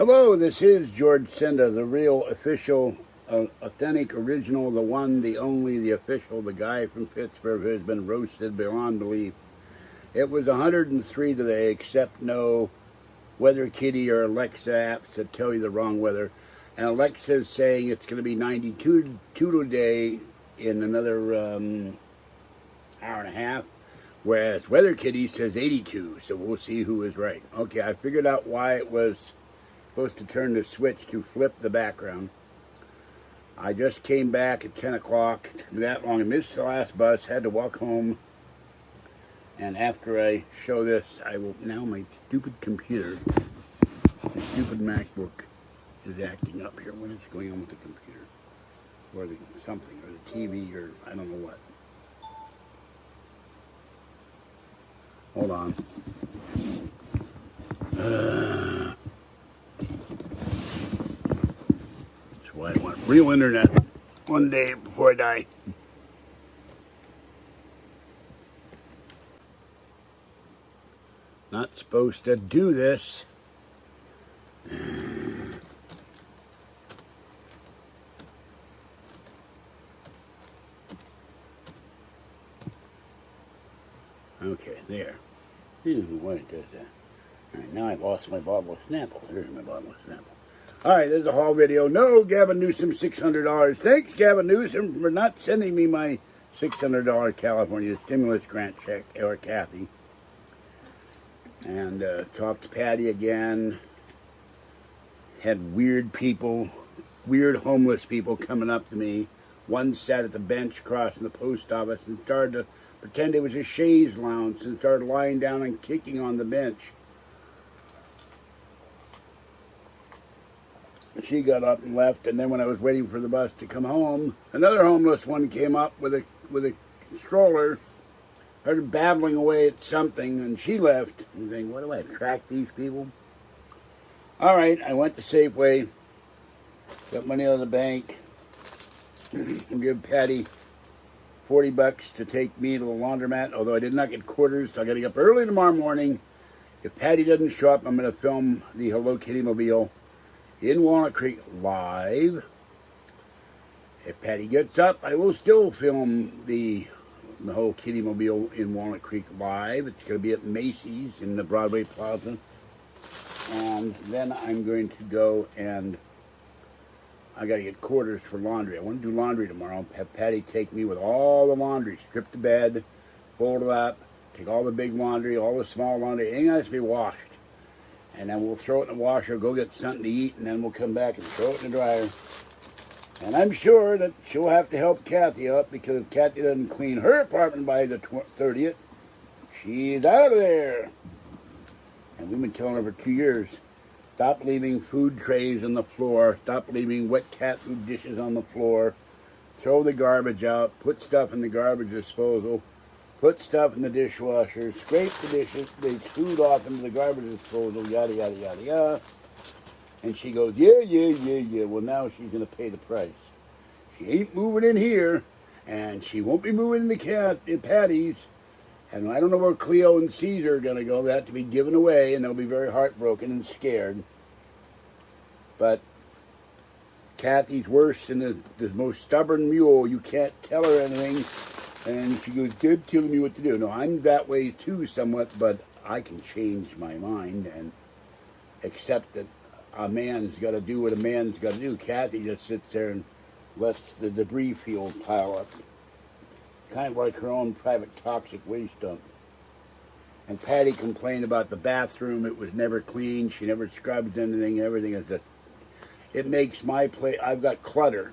Hello, this is George Senda, the real official, authentic, original, the one, the only, the official, the guy from Pittsburgh who has been roasted beyond belief. It was 103 today, except no Weather Kitty or Alexa apps that tell you the wrong weather. And Alexa's saying it's going to be 92 today in another hour and a half, whereas Weather Kitty says 82, so we'll see who is right. Okay, I figured out why it was supposed to turn the switch to flip the background. I just came back at 10 o'clock. It took me that long. I missed the last bus, had to walk home. And after I show this, I will, now my stupid computer, the stupid MacBook is acting up here. What is going on with the computer? Or the something, or the TV, or I don't know what. Hold on. That's why I want real internet one day before I die. Not supposed to do this. Okay, there. I don't know why it does that. Alright, now I've lost my bottle of Snapple. Here's my bottle of Snapple. Alright, there's a haul video. No, Gavin Newsome, $600. Thanks, Gavin Newsome, for not sending me my $600 California stimulus grant check, or Kathy. And talked to Patty again. Had weird people, weird homeless people coming up to me. One sat at the bench across from the post office and started to pretend it was a chaise lounge and started lying down and kicking on the bench. She got up and left, and then when I was waiting for the bus to come home, another homeless one came up with a stroller, started babbling away at something, and she left. And saying, what do I track these people? All right, I went to Safeway, got money out of the bank, and give Patty $40 to take me to the laundromat, although I did not get quarters, so I got to get up early tomorrow morning. If Patty doesn't show up, I'm going to film the Hello Kitty Mobile in Walnut Creek live. If Patty gets up, I will still film the Hello Kitty Mobile in Walnut Creek live. It's going to be at Macy's in the Broadway Plaza. And then I'm going to go and I got to get quarters for laundry. I want to do laundry tomorrow. Have Patty take me with all the laundry, strip the bed, fold it up, take all the big laundry, all the small laundry. Anything has to be washed. And then we'll throw it in the washer, go get something to eat, and then we'll come back and throw it in the dryer. And I'm sure that she'll have to help Kathy up, because if Kathy doesn't clean her apartment by the 30th, she's out of there. And we've been telling her for 2 years, stop leaving food trays on the floor, stop leaving wet cat food dishes on the floor, throw the garbage out, put stuff in the garbage disposal, put stuff in the dishwasher, scrape the dishes, they food off into the garbage disposal, yada, yada, yada, yada. And she goes, yeah. Well, now she's going to pay the price. She ain't moving in here, and she won't be moving in Patty's. And I don't know where Cleo and Caesar are going to go. They have to be given away, and they'll be very heartbroken and scared. But Kathy's worse than the most stubborn mule. You can't tell her anything. And she goes, good, telling me what to do. No, I'm that way too somewhat, but I can change my mind and accept that a man's got to do what a man's got to do. Kathy just sits there and lets the debris field pile up. Kind of like her own private toxic waste dump. And Patty complained about the bathroom. It was never clean. She never scrubbed anything. Everything is just, it makes my place, I've got clutter.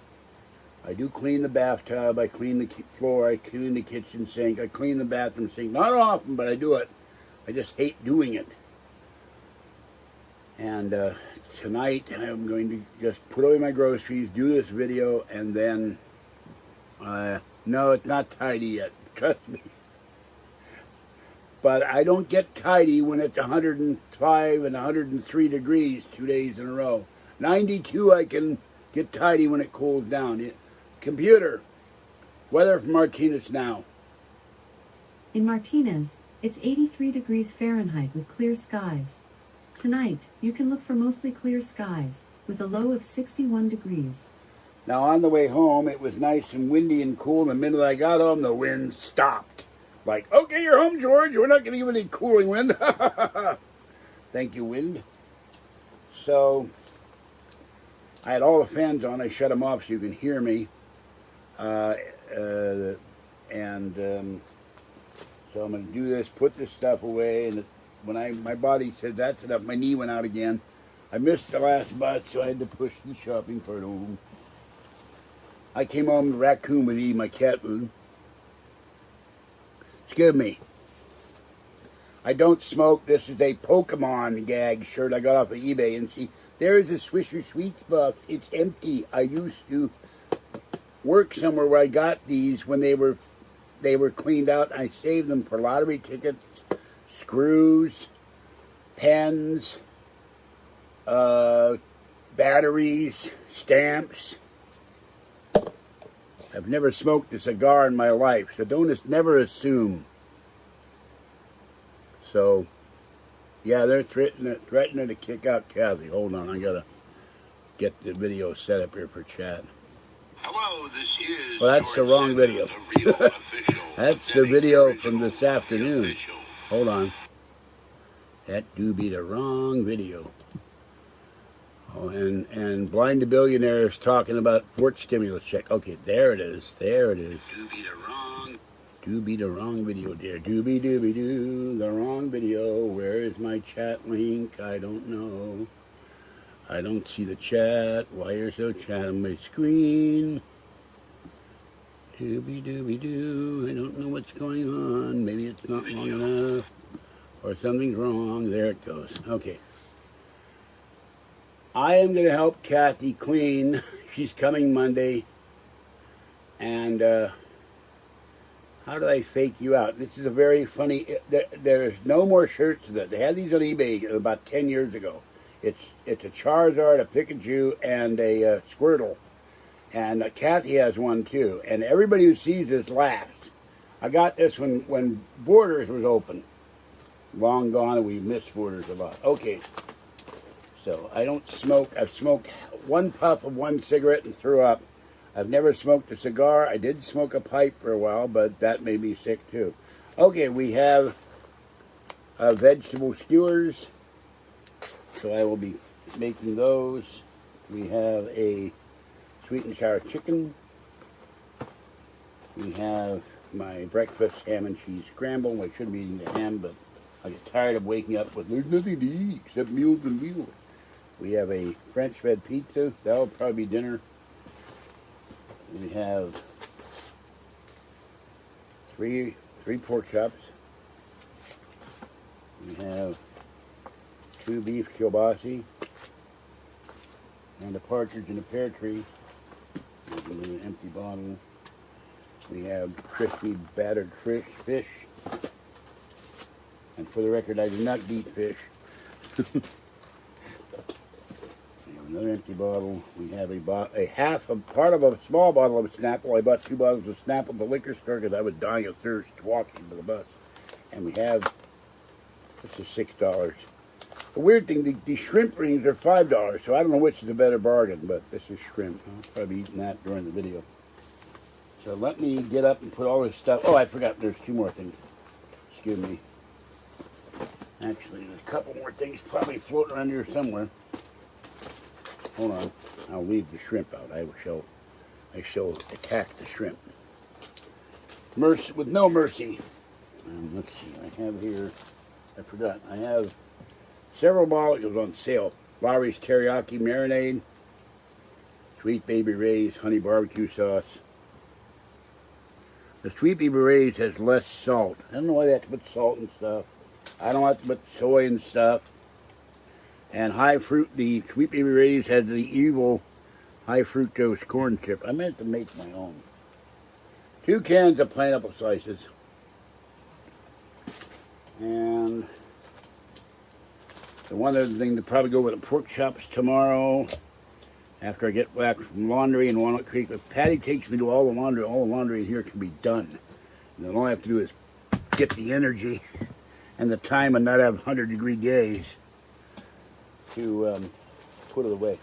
I do clean the bathtub, I clean the floor, I clean the kitchen sink, I clean the bathroom sink. Not often, but I do it. I just hate doing it. And tonight I'm going to just put away my groceries, do this video, and then, no, it's not tidy yet, trust me. But I don't get tidy when it's 105 and 103 degrees 2 days in a row. 92 I can get tidy when it cools down. Computer, weather from Martinez now. In Martinez, it's 83 degrees Fahrenheit with clear skies. Tonight, you can look for mostly clear skies, with a low of 61 degrees. Now on the way home, it was nice and windy and cool. The minute I got home, the wind stopped. Like, okay, you're home, George. We're not going to give any cooling wind. Thank you, wind. So, I had all the fans on. I shut them off so you can hear me. So I'm going to do this, put this stuff away. And when my body said that's enough, my knee went out again. I missed the last bus, so I had to push the shopping cart home. I came home, the raccoon was eating my cat food. Excuse me. I don't smoke. This is a Pokemon gag shirt I got off of eBay. And see, there's a Swisher Sweets box. It's empty. I used to work somewhere where I got these when they were cleaned out. I saved them for lottery tickets, screws, pens, batteries, stamps. I've never smoked a cigar in my life, so don't never assume. So, yeah, they're threatening to kick out Kathy. Hold on, I gotta get the video set up here for chat. Hello, this is. Well, that's the wrong video. That's the video from this afternoon. Hold on. That do be the wrong video. Oh, and Blind to Billionaire is talking about Fort stimulus check. Okay, there it is. There it is. Do be the wrong video, dear. Doobie doobie doo, the wrong video. Where is my chat link? I don't know. I don't see the chat. Why are so chat on my screen? Doobie doobie doo. I don't know what's going on. Maybe it's not long enough. Or something's wrong. There it goes. Okay. I am going to help Kathy clean. She's coming Monday. And how do I fake you out? This is a very funny... There's no more shirts of that. They had these on eBay about 10 years ago. It's a Charizard, a Pikachu, and a Squirtle. And Kathy has one too. And everybody who sees this laughs. I got this when Borders was open. Long gone, and we miss Borders a lot. Okay. So, I don't smoke. I've smoked one puff of one cigarette and threw up. I've never smoked a cigar. I did smoke a pipe for a while, but that made me sick too. Okay, we have vegetable skewers. So I will be making those. We have a sweet and sour chicken. We have my breakfast ham and cheese scramble. I shouldn't be eating the ham, but I get tired of waking up with there's nothing to eat except meals and meals. We have a French fed pizza. That'll probably be dinner. We have three pork chops. We have 2 beef kielbasi and a partridge in a pear tree. There's an empty bottle. We have crispy battered fish. And for the record, I do not beat fish. We have another empty bottle. We have part of a small bottle of Snapple. I bought 2 bottles of Snapple at the liquor store because I was dying of thirst walking to the bus. And we have, this is $6. The weird thing, the shrimp rings are $5, so I don't know which is a better bargain, but this is shrimp. I'll probably be eating that during the video. So let me get up and put all this stuff. Oh, I forgot there's 2 more things. Excuse me. Actually, there's a couple more things probably floating around here somewhere. Hold on. I'll leave the shrimp out. I shall attack the shrimp. Mercy, with no mercy. Let's see. I have here, I forgot. I have several bottles on sale. Lawry's Teriyaki Marinade, Sweet Baby Ray's Honey Barbecue Sauce. The Sweet Baby Ray's has less salt. I don't know why they have to put salt and stuff. I don't have to put soy and stuff. And high fruit, the Sweet Baby Ray's has the evil high fructose corn chip. I meant to make my own. 2 cans of pineapple slices. And the one other thing to probably go with the pork chops tomorrow after I get back from laundry in Walnut Creek. If Patty takes me to all the laundry in here can be done. And then all I have to do is get the energy and the time and not have 100-degree days. to put it away.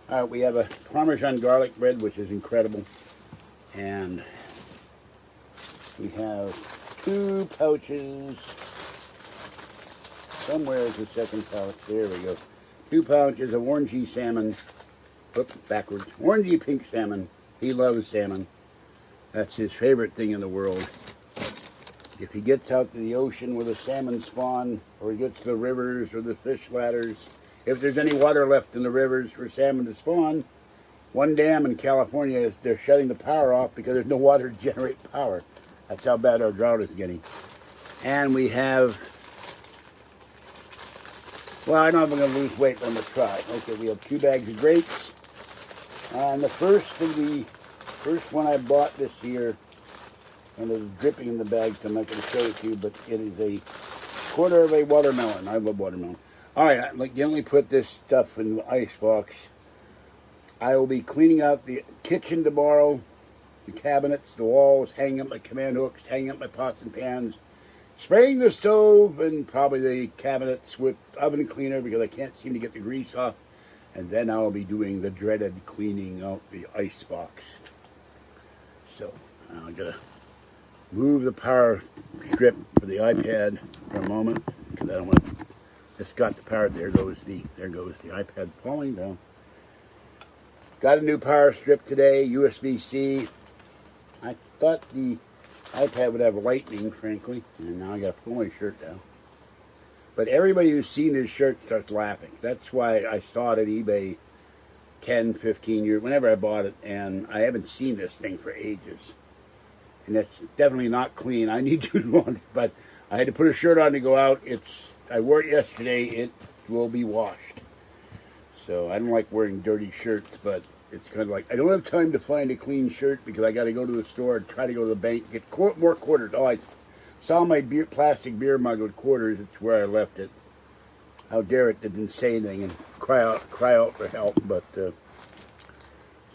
All right, we have a Parmesan garlic bread, which is incredible. And we have 2 pouches. Somewhere is the second pouch. There we go. 2 pouches of orangey salmon. Oops, backwards. Orangey pink salmon. He loves salmon. That's his favorite thing in the world. If he gets out to the ocean where the salmon spawn, or he gets to the rivers or the fish ladders, if there's any water left in the rivers for salmon to spawn, one dam in California, they're shutting the power off because there's no water to generate power. That's how bad our drought is getting. And we have, well, I don't know if I'm going to lose weight, but I'm going to try. Okay, we have 2 bags of grapes. And the first one I bought this year, and it was dripping in the bag, so I'm not going to show it to you, but it is a quarter of a watermelon. I love watermelon. All right, I gently put this stuff in the ice box. I will be cleaning out the kitchen tomorrow, the cabinets, the walls, hanging up my command hooks, hanging up my pots and pans, spraying the stove and probably the cabinets with oven cleaner because I can't seem to get the grease off. And then I'll be doing the dreaded cleaning out the ice box. So I'm going to move the power strip for the iPad for a moment because I don't want to. It's got the power. There goes the iPad falling down. Got a new power strip today, USB-C. I thought the iPad would have lightning, frankly, and now I got to pull my shirt down. But everybody who's seen this shirt starts laughing. That's why I saw it at eBay 10, 15 years, whenever I bought it, and I haven't seen this thing for ages. And it's definitely not clean. I need to laundry, but I had to put a shirt on to go out. I wore it yesterday. It will be washed. So I don't like wearing dirty shirts, but it's kind of like I don't have time to find a clean shirt because I got to go to the store and try to go to the bank get more quarters. Oh, I saw my plastic beer mug with quarters. It's where I left it. How dare it didn't say anything and cry out for help. But so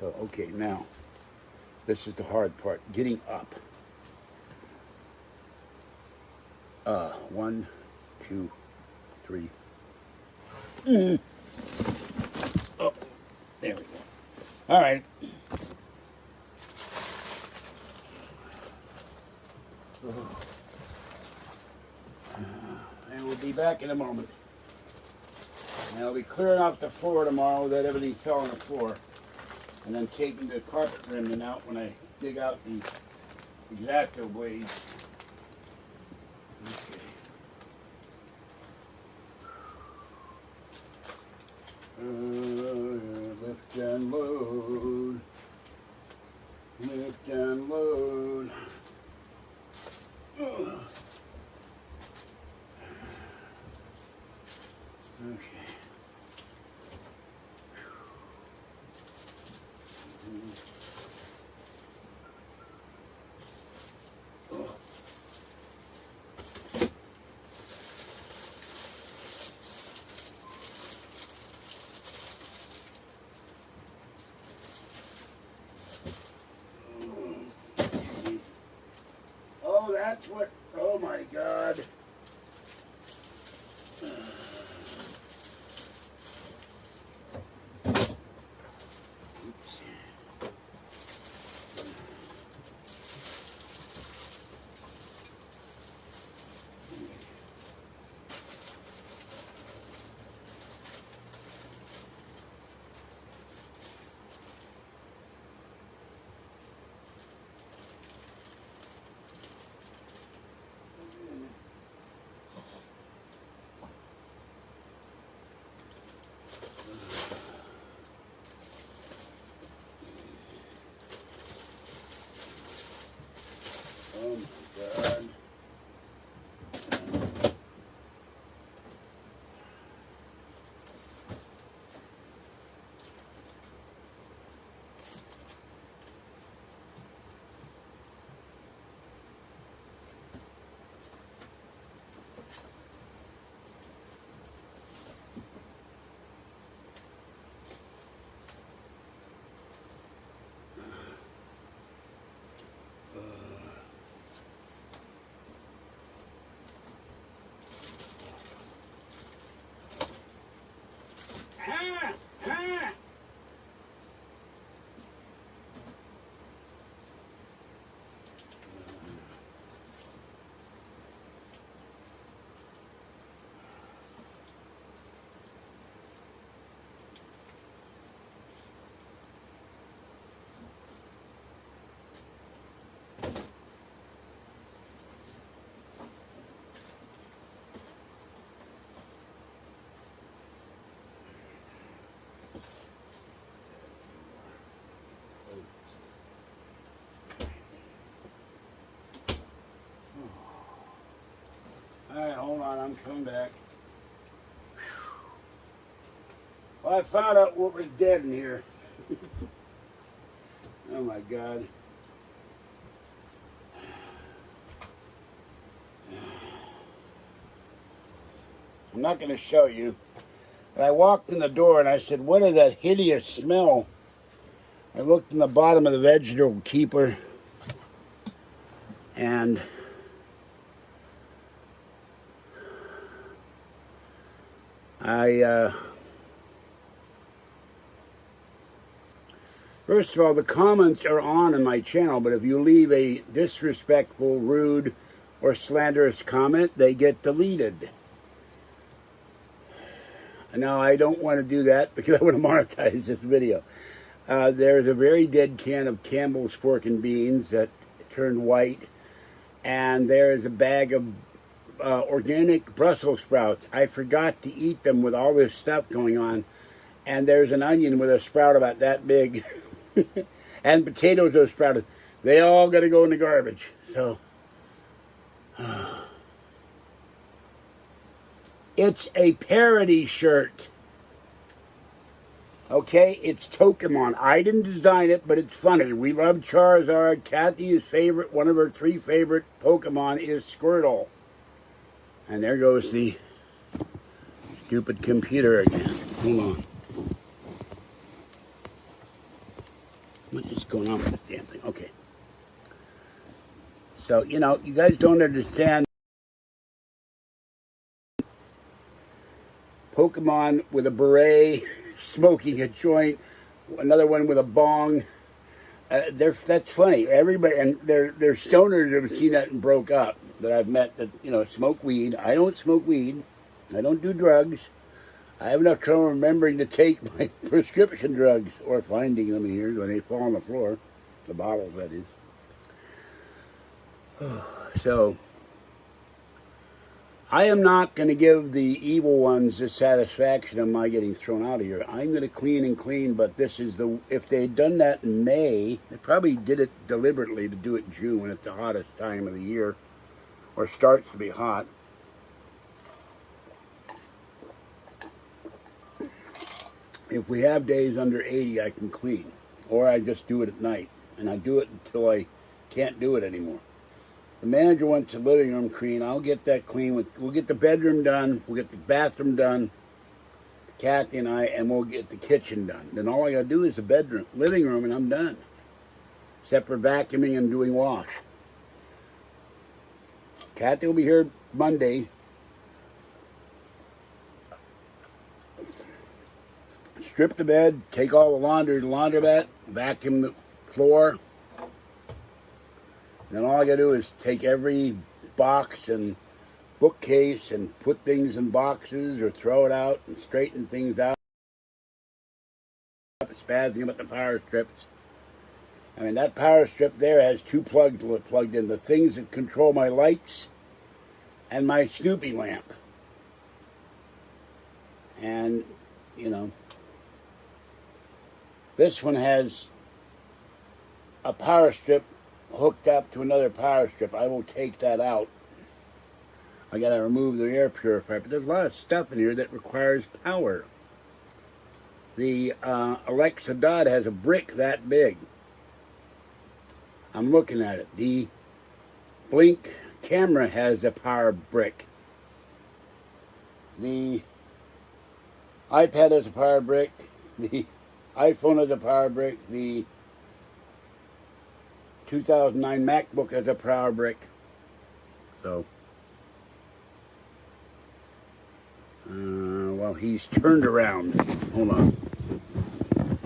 okay, now this is the hard part: getting up. 1, 2, 3. Oh, there we go. All right. And we'll be back in a moment. And I'll be clearing off the floor tomorrow that everything fell on the floor. And then taking the carpet remnant out when I dig out the X-Acto blades. Okay. Lift and load. Lift and load. Okay. Oh, that's what, oh my God. I'm coming back. Well, I found out what was dead in here. Oh my God. I'm not going to show you. But I walked in the door and I said, what is that hideous smell? I looked in the bottom of the vegetable keeper and first of all, the comments are on my channel, but if you leave a disrespectful, rude, or slanderous comment, they get deleted. Now, I don't want to do that because I want to monetize this video. There's a very dead can of Campbell's Pork and Beans that turned white, and there's a bag of organic Brussels sprouts. I forgot to eat them with all this stuff going on, and there's an onion with a sprout about that big, and potatoes are sprouted. They all got to go in the garbage. So, it's a parody shirt. Okay, it's Pokemon. I didn't design it, but it's funny. We love Charizard. Kathy's favorite, one of her 3 favorite Pokemon is Squirtle. And there goes the stupid computer again. Hold on. What is going on with this damn thing? Okay. So, you know, you guys don't understand. Pokemon with a beret, smoking a joint, another one with a bong. That's funny. Everybody, and they're stoners that have seen that and broke up that I've met that, you know, smoke weed. I don't smoke weed. I don't do drugs. I have enough trouble remembering to take my prescription drugs or finding them here when they fall on the floor. The bottles, that is. So, I am not going to give the evil ones the satisfaction of my getting thrown out of here. I'm going to clean and clean, but this is the... If they had done that in May, they probably did it deliberately to do it in June when it's the hottest time of the year, or starts to be hot. If we have days under 80, I can clean. Or I just do it at night. And I do it until I can't do it anymore. The manager wants the living room clean. I'll get that clean. We'll get the bedroom done. We'll get the bathroom done. Kathy and I, and we'll get the kitchen done. Then all I got to do is the bedroom, living room, and I'm done. Except for vacuuming and doing wash. Kathy will be here Monday. Strip the bed, take all the laundry to the laundromat, vacuum the floor. And then all I gotta do is take every box and bookcase and put things in boxes or throw it out and straighten things out. Spazzing about the power strips. I mean, that power strip there has 2 plugs plugged in. The things that control my lights and my Snoopy lamp. And, you know, this one has a power strip hooked up to another power strip. I will take that out. I gotta remove the air purifier, but there's a lot of stuff in here that requires power. The Alexa Dot has a brick that big. I'm looking at it. The Blink camera has a power brick. The iPad has a power brick. The iPhone has a power brick. The 2009 MacBook has a power brick. So, well, he's turned around. Hold on.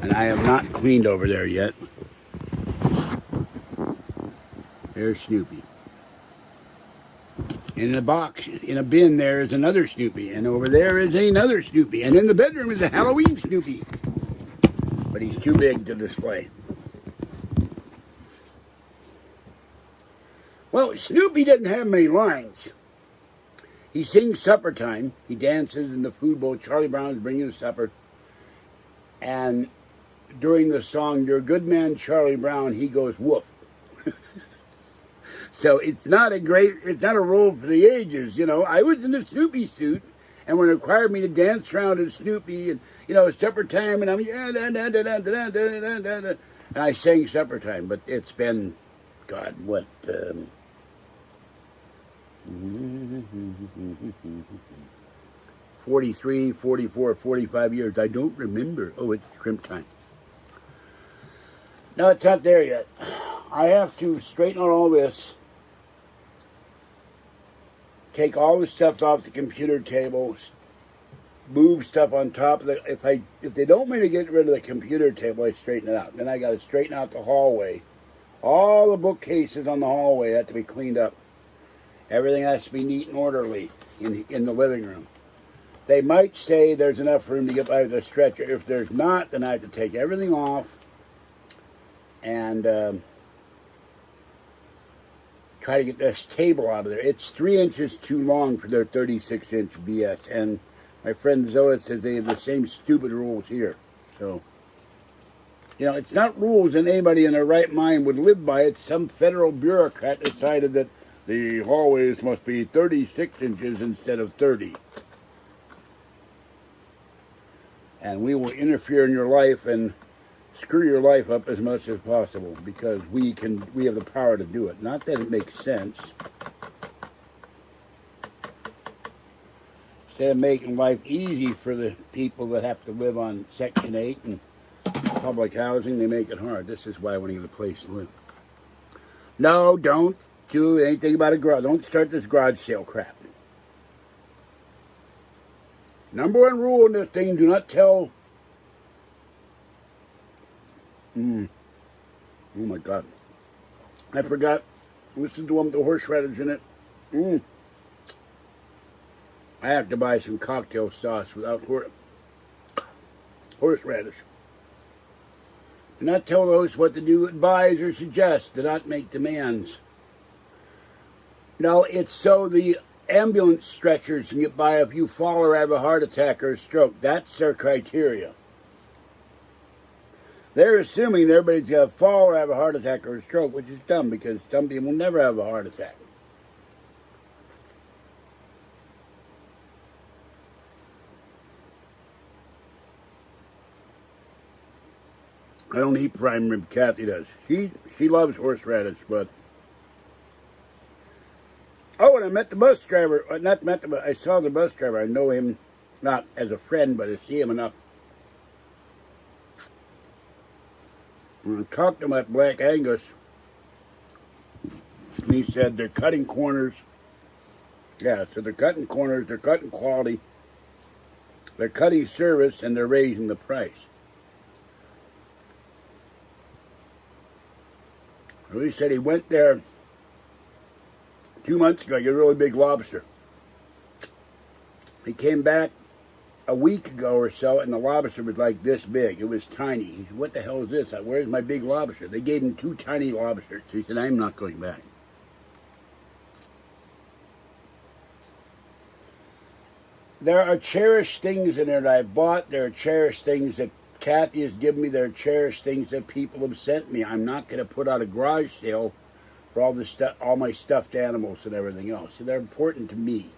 And I have not cleaned over there yet. There's Snoopy. In a box, in a bin, there is another Snoopy. And over there is another Snoopy. And in the bedroom is a Halloween Snoopy. But he's too big to display. Well, Snoopy doesn't have many lines. He sings supper time. He dances in the food bowl. Charlie Brown's bringing the supper. And during the song, "You're a Good Man, Charlie Brown," he goes, "Woof." So it's not a role for the ages, you know. I was in the Snoopy suit, and when it required me to dance around as Snoopy, and supper time, and I'm and I sang supper time, but it's been, God, what, 43, 44, 45 years. I don't remember. Oh, it's shrimp time. No, it's not there yet. I have to straighten out all this, take all the stuff off the computer table, move stuff on top of the. If they don't want me to get rid of the computer table, I straighten it out. Then I got to straighten out the hallway. All the bookcases on the hallway have to be cleaned up. Everything has to be neat and orderly in the living room. They might say there's enough room to get by with a stretcher. If there's not, then I have to take everything off and try to get this table out of there. It's 3 inches too long for their 36-inch BS. And my friend Zoe says they have the same stupid rules here. So, it's not rules that anybody in their right mind would live by. It's some federal bureaucrat decided that the hallways must be 36 inches instead of 30. And we will interfere in your life and screw your life up as much as possible because we have the power to do it. Not that it makes sense. Instead of making life easy for the people that have to live on Section 8 and public housing, they make it hard. This is why I want to get a place to live. No, don't do anything about a garage. Don't start this garage sale crap. Number one rule in this thing, do not tell. Oh my God. I forgot. This is the one with the horseradish in it. I have to buy some cocktail sauce without horseradish. Do not tell those what to do, advise, or suggest. Do not make demands. No, it's so the ambulance stretchers can get by if you fall or have a heart attack or a stroke. That's their criteria. They're assuming that everybody's going to fall or have a heart attack or a stroke, which is dumb because some people will never have a heart attack. I don't eat prime rib. Kathy does. She loves horseradish, but... Oh, and I met the bus driver. I saw the bus driver. I know him, not as a friend, but I see him enough. When I talked to him at Black Angus, and he said they're cutting corners. Yeah, so they're cutting corners, they're cutting quality, they're cutting service, and they're raising the price. So he said he went there 2 months ago, get a really big lobster. He came back a week ago or so, and the lobster was like this big. It was tiny. He said, what the hell is this? Where's my big lobster? They gave him 2 tiny lobsters. He said, I'm not going back. There are cherished things in there that I bought. There are cherished things that Kathy has given me. There are cherished things that people have sent me. I'm not going to put out a garage sale for all my stuffed animals and everything else. So they're important to me.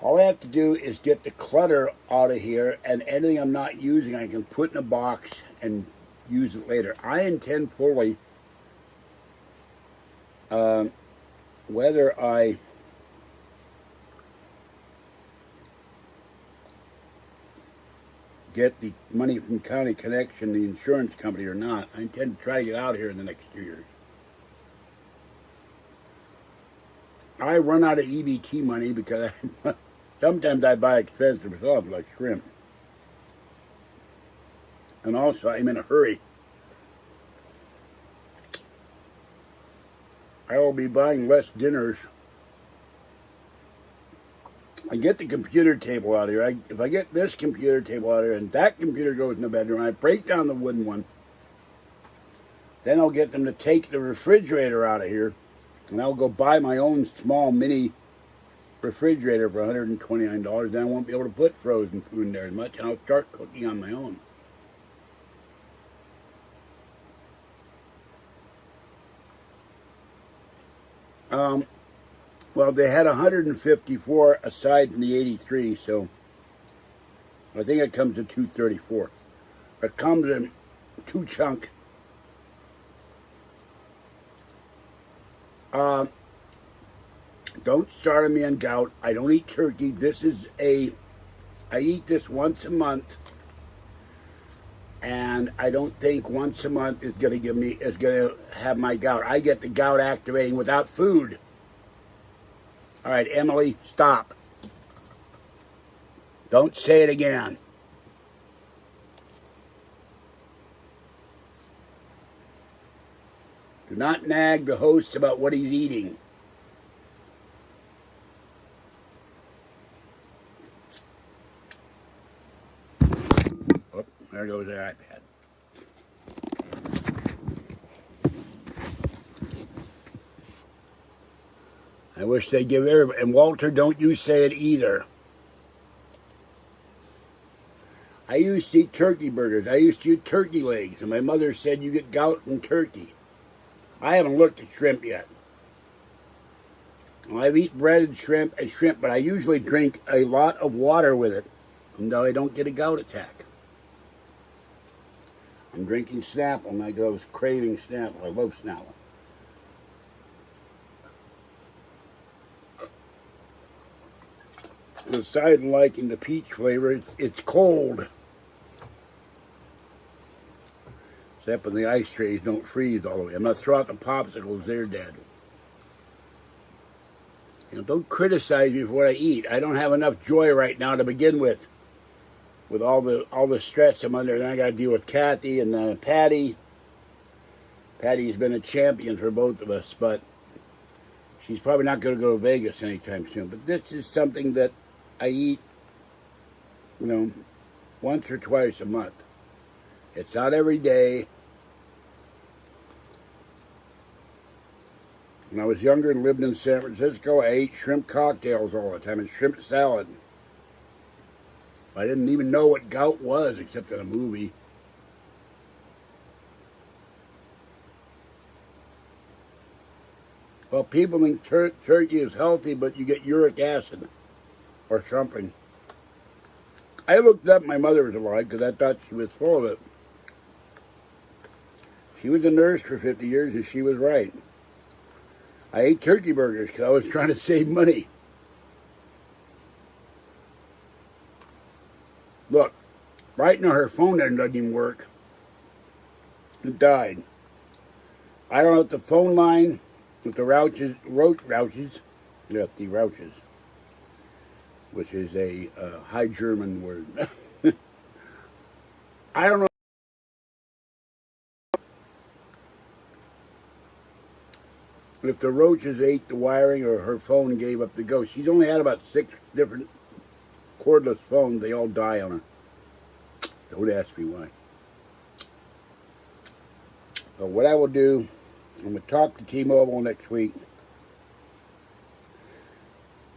All I have to do is get the clutter out of here, and anything I'm not using I can put in a box and use it later. I intend fully, whether I get the money from County Connection, the insurance company, or not, I intend to try to get out of here in the next 2 years. I run out of EBT money because sometimes I buy expensive stuff like shrimp. And also, I'm in a hurry. I will be buying less dinners. I get the computer table out of here. If I get this computer table out of here and that computer goes in the bedroom, I break down the wooden one. Then I'll get them to take the refrigerator out of here. And I'll go buy my own small mini refrigerator for $129. Then I won't be able to put frozen food in there as much, and I'll start cooking on my own. Well, they had 154 aside from the 83, so I think it comes to 234. It comes in 2 chunks. Don't start me on gout. I don't eat turkey. I eat this once a month, and I don't think once a month is going to have my gout. I get the gout activating without food. All right, Emily, stop. Don't say it again. Do not nag the host about what he's eating. Oh, there goes the iPad. I wish they'd give everybody, and Walter, don't you say it either. I used to eat turkey burgers. I used to eat turkey legs, and my mother said you get gout from turkey. I haven't looked at shrimp yet. Well, I've eaten breaded shrimp, but I usually drink a lot of water with it, until I don't get a gout attack. I'm drinking Snapple, and I was craving Snapple. I love Snapple. Aside from liking the peach flavor, it's cold. Except when the ice trays don't freeze all the way. I'm going to throw out the popsicles, they're dead. Don't criticize me for what I eat. I don't have enough joy right now to begin with all the stress I'm under. And I got to deal with Kathy and Patty. Patty's been a champion for both of us, but she's probably not going to go to Vegas anytime soon. But this is something that I eat, once or twice a month. It's not every day. When I was younger and lived in San Francisco, I ate shrimp cocktails all the time and shrimp salad. I didn't even know what gout was except in a movie. Well, people think turkey is healthy, but you get uric acid or something. I looked up my mother was alive because I thought she was full of it. She was a nurse for 50 years and she was right. I ate turkey burgers because I was trying to save money. Look, right now her phone doesn't even work. It died. I don't know if the phone line with the Rouches, which is a High German word. I don't know if the roaches ate the wiring or her phone gave up the ghost. She's only had about 6 different cordless phones. They all die on her. Don't ask me why. But what I will do, I'm going to talk to T-Mobile next week.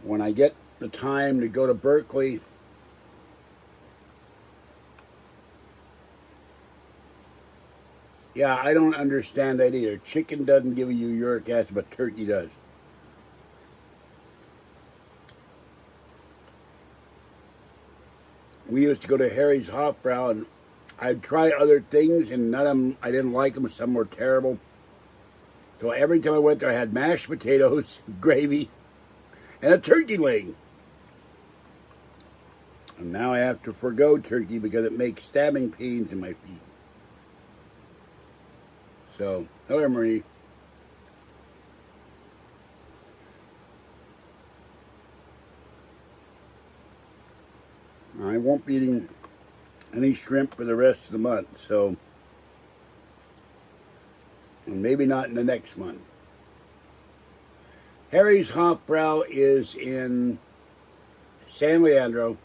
When I get the time to go to Berkeley, yeah, I don't understand that either. Chicken doesn't give you uric acid, but turkey does. We used to go to Harry's Hofbrau, and I'd try other things, and none of them, I didn't like them. Some were terrible. So every time I went there, I had mashed potatoes, gravy, and a turkey leg. And now I have to forgo turkey because it makes stabbing pains in my feet. So, hello, Marie. I won't be eating any shrimp for the rest of the month, so maybe not in the next month. Harry's Hofbrau is in San Leandro.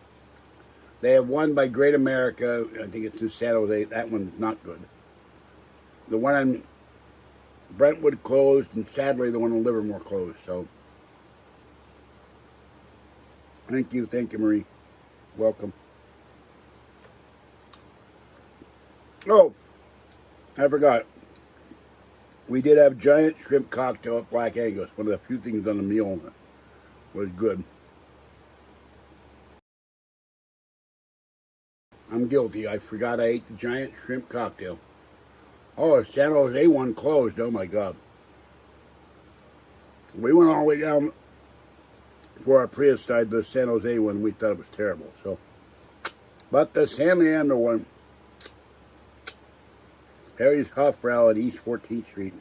They have one by Great America. I think it's in San Jose. That one's not good. The one in Brentwood closed, and sadly the one in Livermore closed. So, thank you, Marie. Welcome. Oh, I forgot. We did have giant shrimp cocktail at Black Angus. One of the few things on the meal that was good. I'm guilty. I forgot I ate the giant shrimp cocktail. Oh, the San Jose one closed. Oh my God. We went all the way down for our Prius died, the San Jose one. We thought it was terrible. So, but the San Leandro one, Harry's Huff Row at East 14th Street,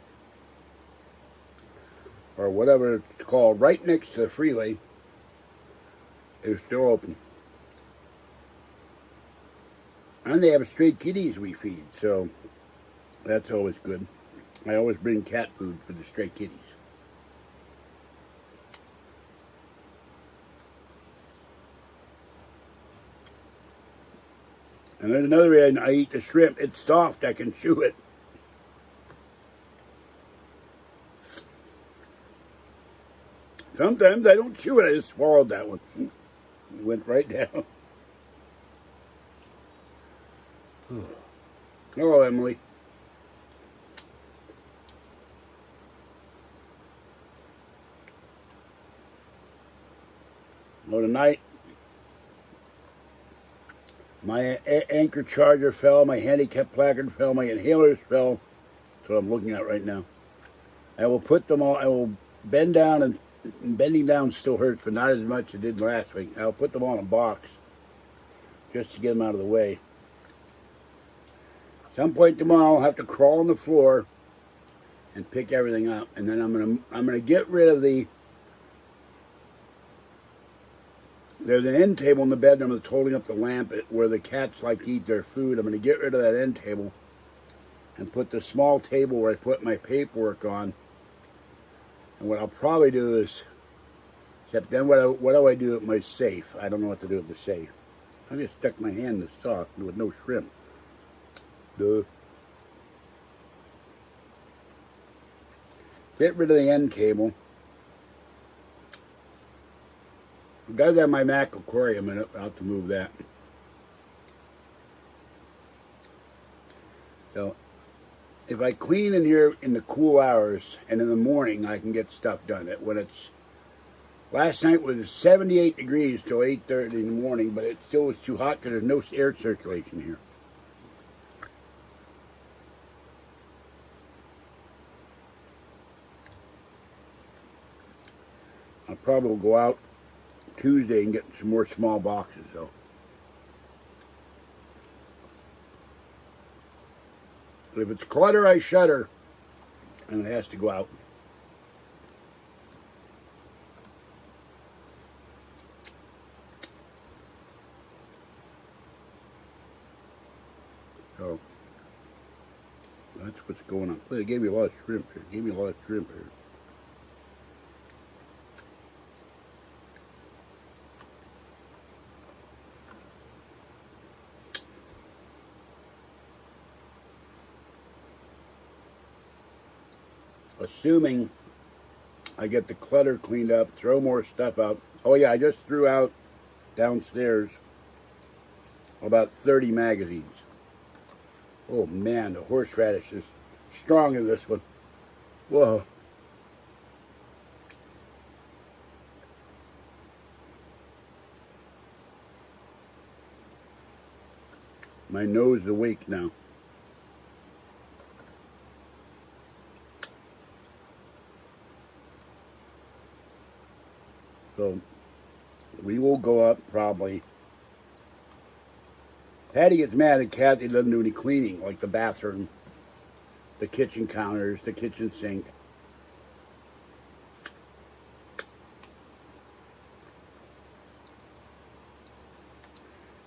or whatever it's called, right next to the freeway, is still open. And they have stray kitties we feed, so that's always good. I always bring cat food for the stray kitties. And there's another reason I eat the shrimp. It's soft. I can chew it. Sometimes I don't chew it. I just swallowed that one. It went right down. Hello, Emily. Well, tonight, my anchor charger fell, my handicap placard fell, my inhalers fell. That's what I'm looking at right now. I will put them all, I will bend down, and bending down still hurts, but not as much as it did last week. I'll put them all in a box just to get them out of the way. Some point tomorrow, I'll have to crawl on the floor and pick everything up, and then I'm gonna get rid of there's an end table in the bedroom that's holding up the lamp where the cats like to eat their food. I'm going to get rid of that end table and put the small table where I put my paperwork on. And what I'll probably do is, except then what do I do with my safe? I don't know what to do with the safe. I just stuck my hand in the sauce with no shrimp. Duh. Get rid of the end table. It does have my Mac aquarium in it. I'll have to move that. So, if I clean in here in the cool hours and in the morning, I can get stuff done. When it's last night was 78 degrees till 8:30 in the morning, but it still was too hot because there's no air circulation here. I probably will go out Tuesday and get some more small boxes though. If it's clutter, I shutter, and it has to go out. So that's what's going on. They gave me a lot of shrimp here. Assuming I get the clutter cleaned up, throw more stuff out. Oh yeah, I just threw out downstairs about 30 magazines. Oh man, the horseradish is strong in this one. Whoa. My nose is awake now. So we will go up probably. Patty gets mad that Kathy doesn't do any cleaning, like the bathroom, the kitchen counters, the kitchen sink.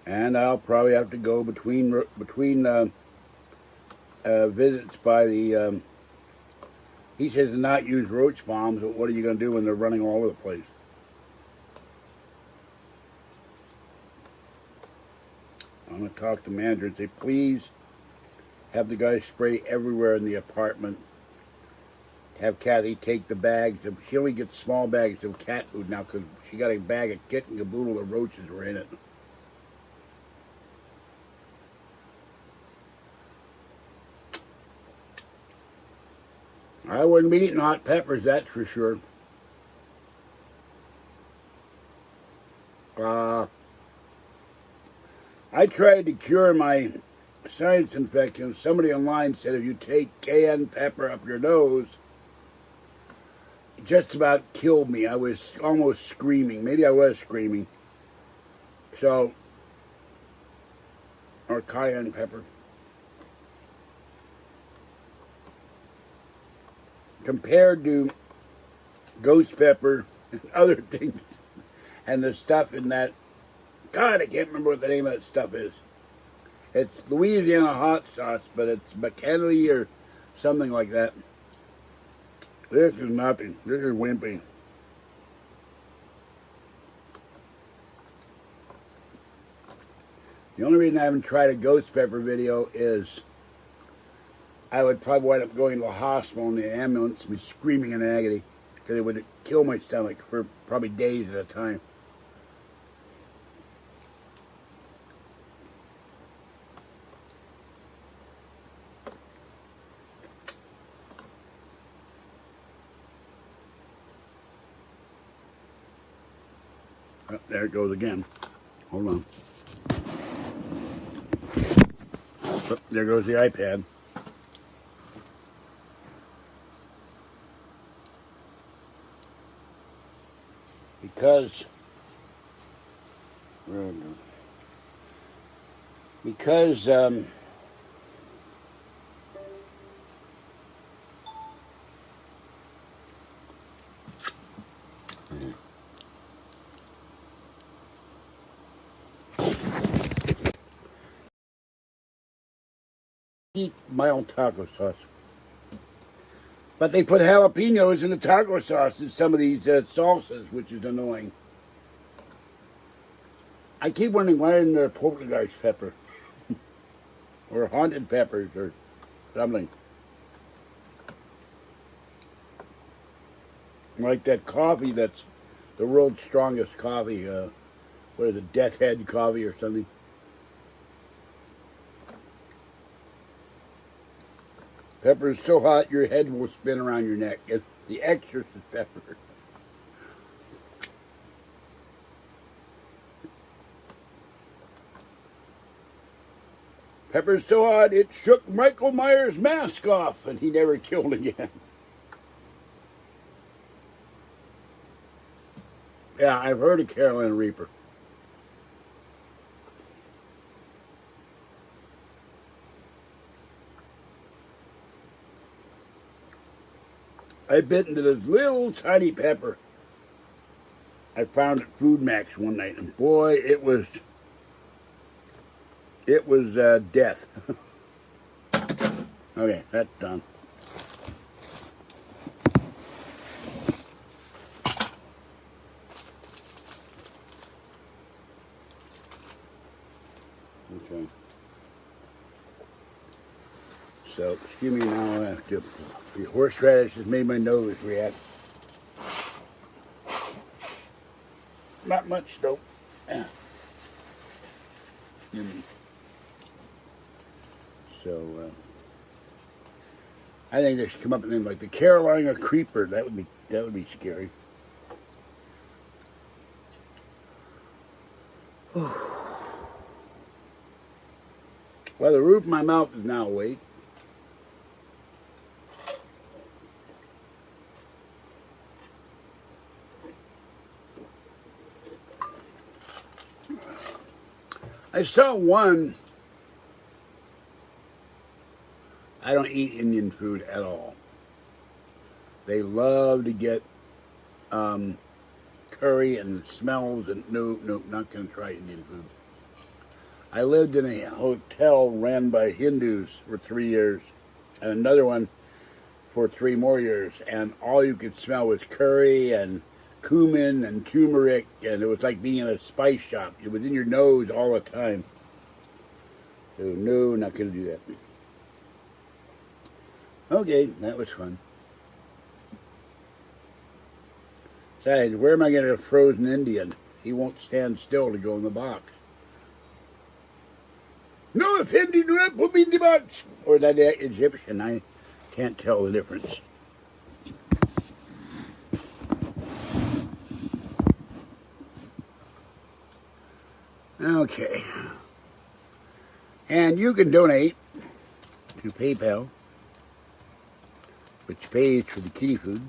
And I'll probably have to go between visits by the. He says to not use roach bombs, but what are you going to do when they're running all over the place? I'm going to talk to the manager and say, please have the guy spray everywhere in the apartment. Have Kathy take the bags. She only gets small bags of cat food now because she got a bag of kitten caboodle. The roaches were in it. I wouldn't be eating hot peppers, that's for sure. I tried to cure my sinus infection. Somebody online said if you take cayenne pepper up your nose, it just about killed me. I was almost screaming. Maybe I was screaming. So, or cayenne pepper. Compared to ghost pepper and other things, and the stuff in that, God, I can't remember what the name of that stuff is. It's Louisiana hot sauce, but it's McKinley or something like that. This is nothing. This is wimpy. The only reason I haven't tried a ghost pepper video is I would probably wind up going to the hospital in the ambulance and be screaming in agony because it would kill my stomach for probably days at a time. Oh, there it goes again. Hold on. Oh, there goes the iPad. Because eat mild taco sauce. But they put jalapenos in the taco sauce in some of these salsas, which is annoying. I keep wondering why isn't there poltergeist pepper? Or haunted peppers or something. Like that coffee that's the world's strongest coffee. What is it, Death Head coffee or something? Pepper is so hot your head will spin around your neck. It's the Exorcist pepper. Pepper's so hot it shook Michael Myers' mask off and he never killed again. Yeah, I've heard of Carolina Reaper. I bit into this little tiny pepper I found at Food Max one night, and boy, it was death. Okay, that's done. Okay. So, excuse me now, I have to, the horseradish has made my nose react. Not much though. So, I think they should come up with a name like the Carolina Creeper. That would be scary. Well, the roof of my mouth is now awake. I saw one. I don't eat Indian food at all. They love to get curry and smells, and no, not going to try Indian food. I lived in a hotel ran by Hindus for 3 years, and another one for 3 more years, and all you could smell was curry and cumin and turmeric, and it was like being in a spice shop. It was in your nose all the time. So no, not going to do that. Okay, that was fun. Besides, where am I going to get a frozen Indian? He won't stand still to go in the box. No, Effendi, do not put me in the box. Or that Egyptian, I can't tell the difference. Okay. And you can donate to PayPal, which pays for the kitty food.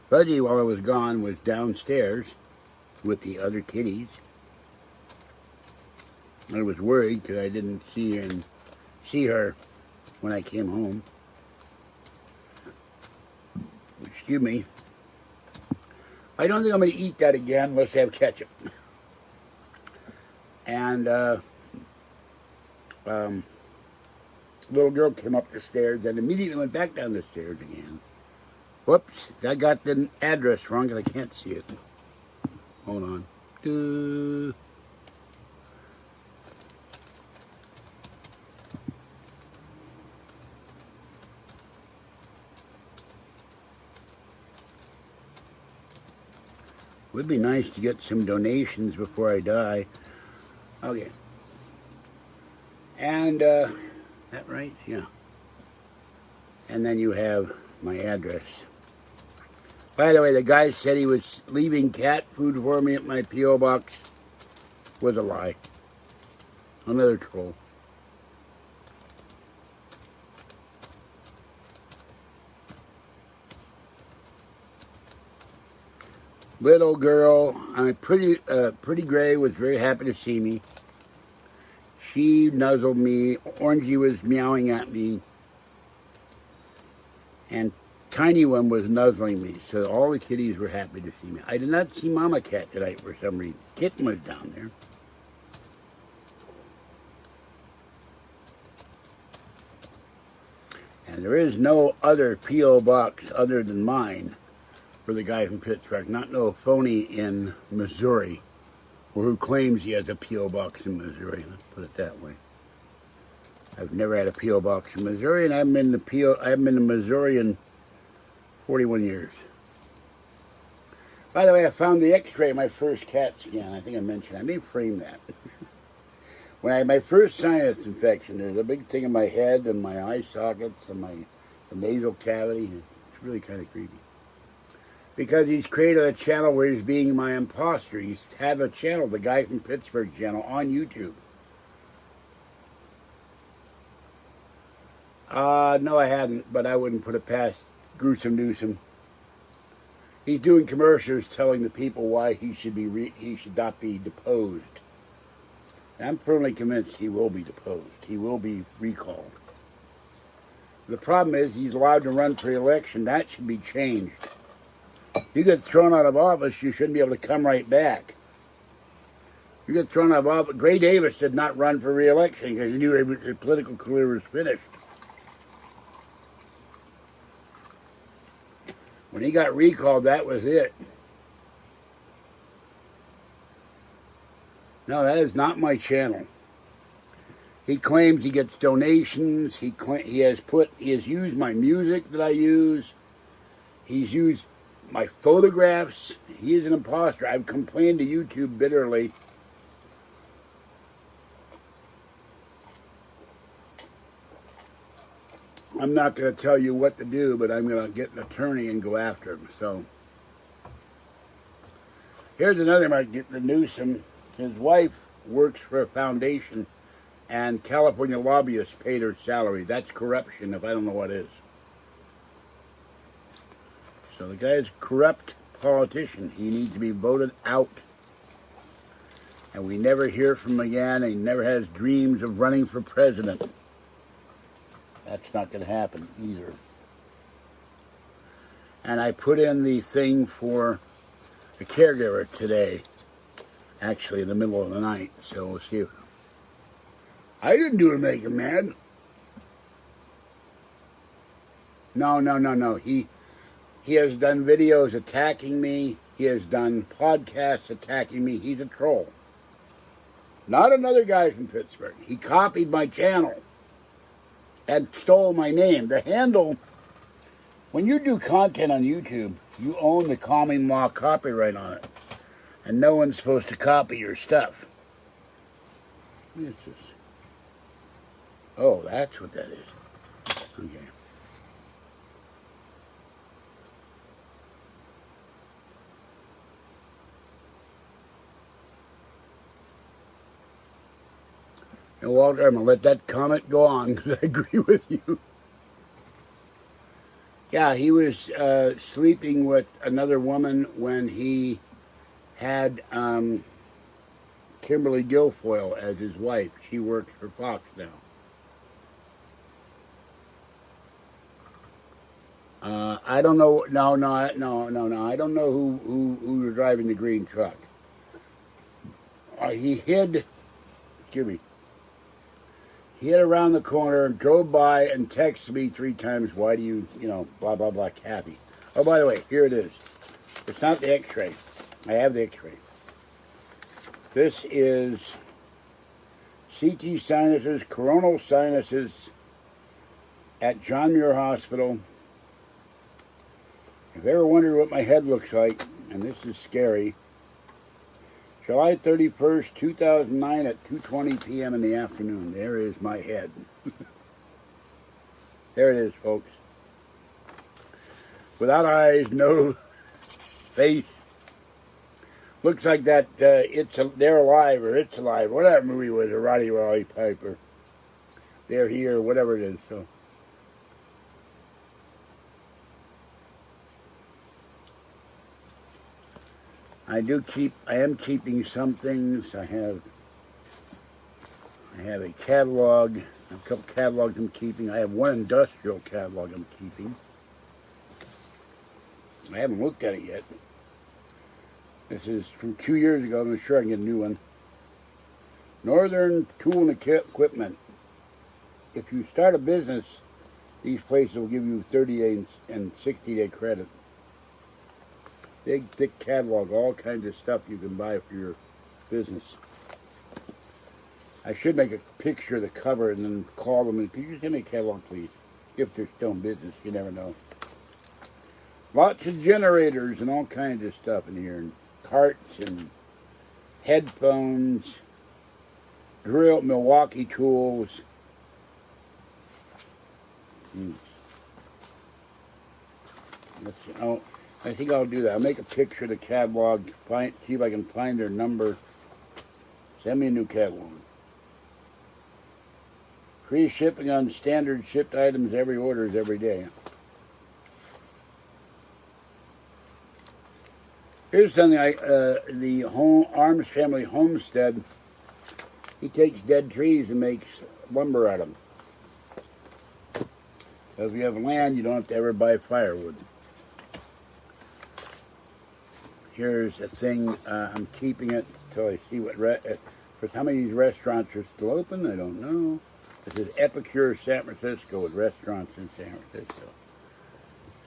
Fuzzy, while I was gone, was downstairs with the other kitties. I was worried because I didn't see her when I came home. Excuse me. I don't think I'm going to eat that again unless I have ketchup. And little girl came up the stairs and immediately went back down the stairs again. Whoops, I got the address wrong because I can't see it. Hold on. Would be nice to get some donations before I die. Okay. And, that right? Yeah. And then you have my address. By the way, the guy said he was leaving cat food for me at my P.O. box. Was a lie. Another troll. Little girl, pretty gray, was very happy to see me. She nuzzled me. Orangey was meowing at me. And Tiny One was nuzzling me. So all the kitties were happy to see me. I did not see Mama Cat tonight for some reason. Kitten was down there. And there is no other P.O. box other than mine for the guy from Pittsburgh. Not no phony in Missouri, or who claims he has a P.O. box in Missouri. Let's put it that way. I've never had a P.O. box in Missouri, and I haven't been to Missouri in 41 years. By the way, I found the X-ray of my first CAT scan. I think I mentioned. I may frame that. When I had my first sinus infection, there's a big thing in my head and my eye sockets and the nasal cavity. It's really kind of creepy. Because he's created a channel where he's being my imposter. He's had a channel, the guy from Pittsburgh channel, on YouTube. No, I hadn't, but I wouldn't put it past Gruesome Newsome. He's doing commercials telling the people why he should not be deposed. And I'm firmly convinced he will be deposed. He will be recalled. The problem is he's allowed to run for election. That should be changed. You get thrown out of office, you shouldn't be able to come right back. You get thrown out of office. Gray Davis did not run for re-election because he knew his political career was finished. When he got recalled, that was it. No, that is not my channel. He claims he gets donations. He has used my music that I use. He's used my photographs. He is an imposter. I've complained to YouTube bitterly. I'm not going to tell you what to do, but I'm going to get an attorney and go after him. So here's another one. Get the Newsome. His wife works for a foundation, and California lobbyists paid her salary. That's corruption, if I don't know what is. So the guy is a corrupt politician. He needs to be voted out. And we never hear from him again. He never has dreams of running for president. That's not going to happen either. And I put in the thing for a caregiver today. Actually, in the middle of the night. So we'll see. I didn't do it to make him mad. No. He has done videos attacking me. He has done podcasts attacking me. He's a troll. Not another guy from Pittsburgh. He copied my channel and stole my name. The handle, when you do content on YouTube, you own the common law copyright on it. And no one's supposed to copy your stuff. What is this? Oh, that's what that is. Okay. And Walter, I'm going to let that comment go on because I agree with you. Yeah, he was sleeping with another woman when he had Kimberly Guilfoyle as his wife. She works for Fox now. I don't know. No. I don't know who was driving the green truck. He hid. Excuse me. He hid around the corner and drove by and texted me 3 times. Why do you, blah blah blah, Kathy. Oh, by the way, here it is. It's not the X-ray. I have the X-ray. This is CT sinuses, coronal sinuses at John Muir Hospital. If you ever wondered what my head looks like, and this is scary, July 31st, 2009 at 2:20 p.m. in the afternoon. There is my head. There it is, folks. Without eyes, no face. Looks like that They're Alive or It's Alive, whatever movie was, a Roddy Piper. They're Here, whatever it is. So I am keeping some things. I have a catalog, a couple catalogs I'm keeping. I have one industrial catalog I'm keeping. I haven't looked at it yet. This is from 2 years ago. I'm sure I can get a new one. Northern Tool and Equipment. If you start a business, these places will give you 30-day and 60-day credit. Big, thick catalog, all kinds of stuff you can buy for your business. I should make a picture of the cover and then call them and, could you send me a catalog, please? If they're still in business, you never know. Lots of generators and all kinds of stuff in here. And carts and headphones, drill, Milwaukee tools. I think I'll do that. I'll make a picture of the catalog, see if I can find their number. Send me a new catalog. Free shipping on standard shipped items. Every order is every day. Here's something the Arms Family Homestead. He takes dead trees and makes lumber out of them. So if you have land, you don't have to ever buy firewood. Here's a thing, I'm keeping it until I see for how many of these restaurants are still open, I don't know. This is Epicure San Francisco with restaurants in San Francisco.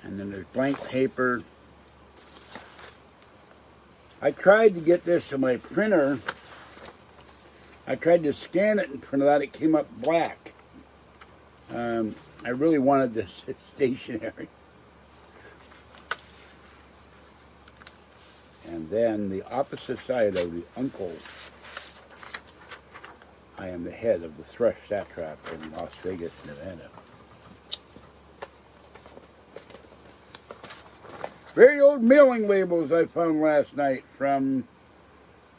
And then there's blank paper. I tried to get this to my printer. I tried to scan it and print it out, it came up black. I really wanted this stationery. And then the opposite side of the uncle. I am the head of the Thrush Satrap in Las Vegas, Nevada. Very old mailing labels I found last night from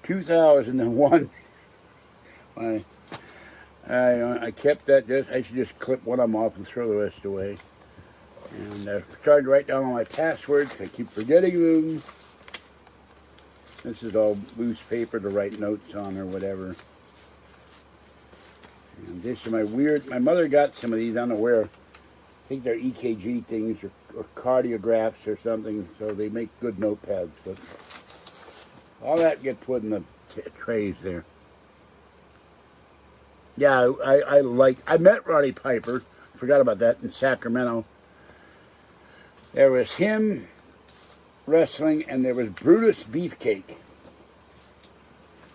2001. I kept that. I should just clip one of them off and throw the rest away. And I started to write down all my passwords. I keep forgetting them. This is all loose paper to write notes on or whatever. And this is my mother got some of these, I don't know where. I think they're EKG things or cardiographs or something, so they make good notepads. But all that gets put in the trays there. Yeah, I met Roddy Piper, forgot about that, in Sacramento. There was him wrestling, and there was Brutus Beefcake.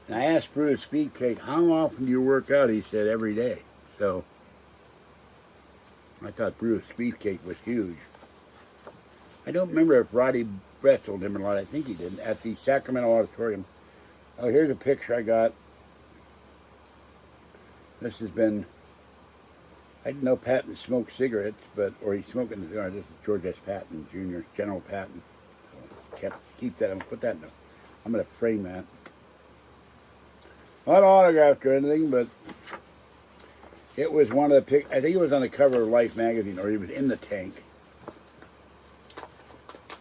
And I asked Brutus Beefcake, how often do you work out? He said, every day. So I thought Brutus Beefcake was huge. I don't remember if Roddy wrestled him or not. I think he did, at the Sacramento Auditorium. Oh, here's a picture I got. This has been, I didn't know Patton smoked cigarettes, or he's smoking the cigar. This is George S. Patton Jr., General Patton. So keep that, I'm going to put that in I'm going to frame that. Not autographed or anything, but It was one of the I think it was on the cover of Life magazine, or he was in the tank.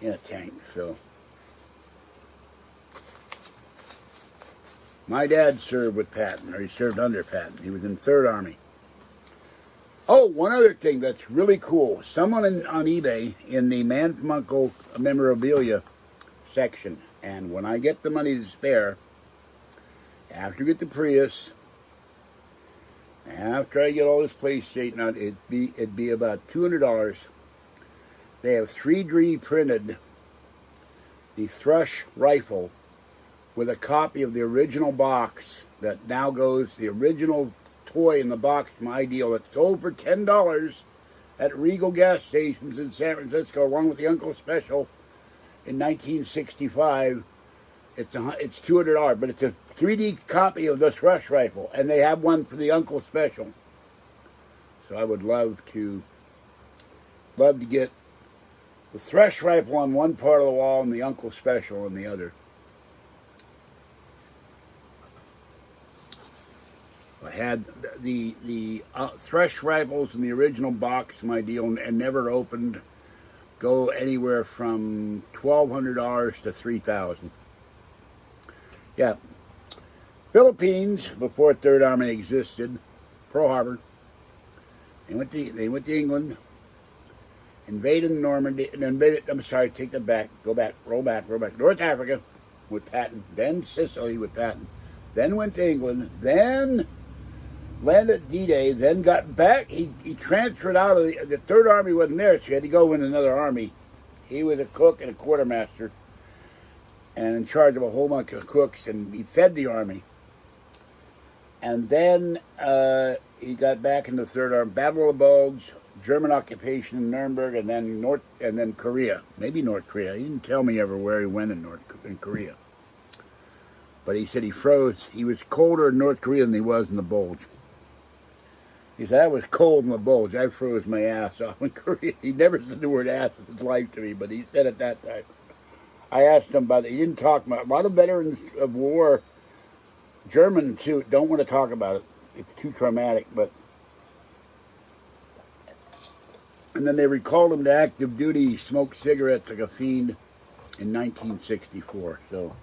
In a tank, so. My dad served with Patton, or he served under Patton. He was in 3rd Army. Oh, one other thing that's really cool. Someone on eBay in the Man from Uncle memorabilia section, and when I get the money to spare, after I get the Prius, after I get all this place straightened out, it'd be about $200. They have 3D printed the Thrush rifle with a copy of the original box that now goes, the original toy in the box from Ideal that sold for $10 at Regal gas stations in San Francisco, along with the Uncle Special in 1965. It's $200, but it's a 3D copy of the Thrush rifle, and they have one for the Uncle Special. So I would love to get the Thrush rifle on one part of the wall and the Uncle Special on the other. I had the Thrush rifles in the original box, my deal, and never opened, go anywhere from $1,200 to $3,000. Yeah. Philippines, before 3rd Army existed, Pearl Harbor. They went to England, invaded Normandy, and take that back, roll back. North Africa with Patton, then Sicily with Patton, then went to England, then landed at D-Day, then got back. He transferred out of the 3rd Army wasn't there, so he had to go in another army. He was a cook and a quartermaster, and in charge of a whole bunch of cooks, and he fed the army. And then he got back into the 3rd Army, Battle of the Bulge, German occupation in Nuremberg, and then Korea, maybe North Korea. He didn't tell me ever where he went in Korea, but he said he froze. He was colder in North Korea than he was in the Bulge. He said, I was cold in the Bulge. I froze my ass off in Korea. He never said the word ass in his life to me, but he said it that time. I asked him about it. He didn't talk about it. A lot of veterans of war, German too, don't want to talk about it. It's too traumatic, but. And then they recalled him to active duty. He smoked cigarettes like a fiend in 1964. So,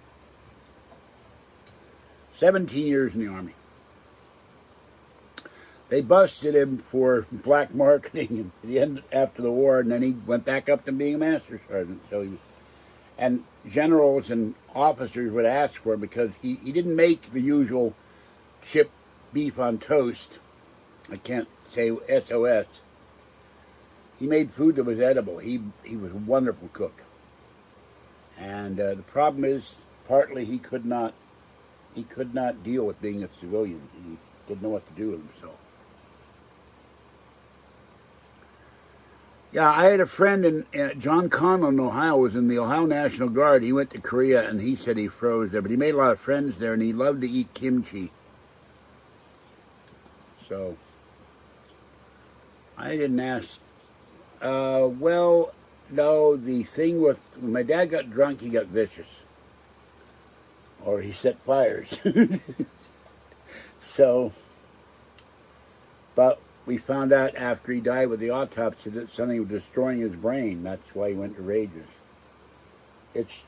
17 years in the Army. They busted him for black marketing at the end after the war, and then he went back up to being a master sergeant. So and generals and officers would ask for him because he didn't make the usual chip beef on toast. I can't say SOS. He made food that was edible. He was a wonderful cook. And the problem is, partly he could not deal with being a civilian. He didn't know what to do with himself. Yeah, I had a friend in John Conlon, Ohio, was in the Ohio National Guard. He went to Korea, and he said he froze there. But he made a lot of friends there, and he loved to eat kimchi. So, I didn't ask. Well, no, the thing with, when my dad got drunk, he got vicious. Or he set fires. So, but we found out after he died with the autopsy that something was destroying his brain. That's why he went to rages. It's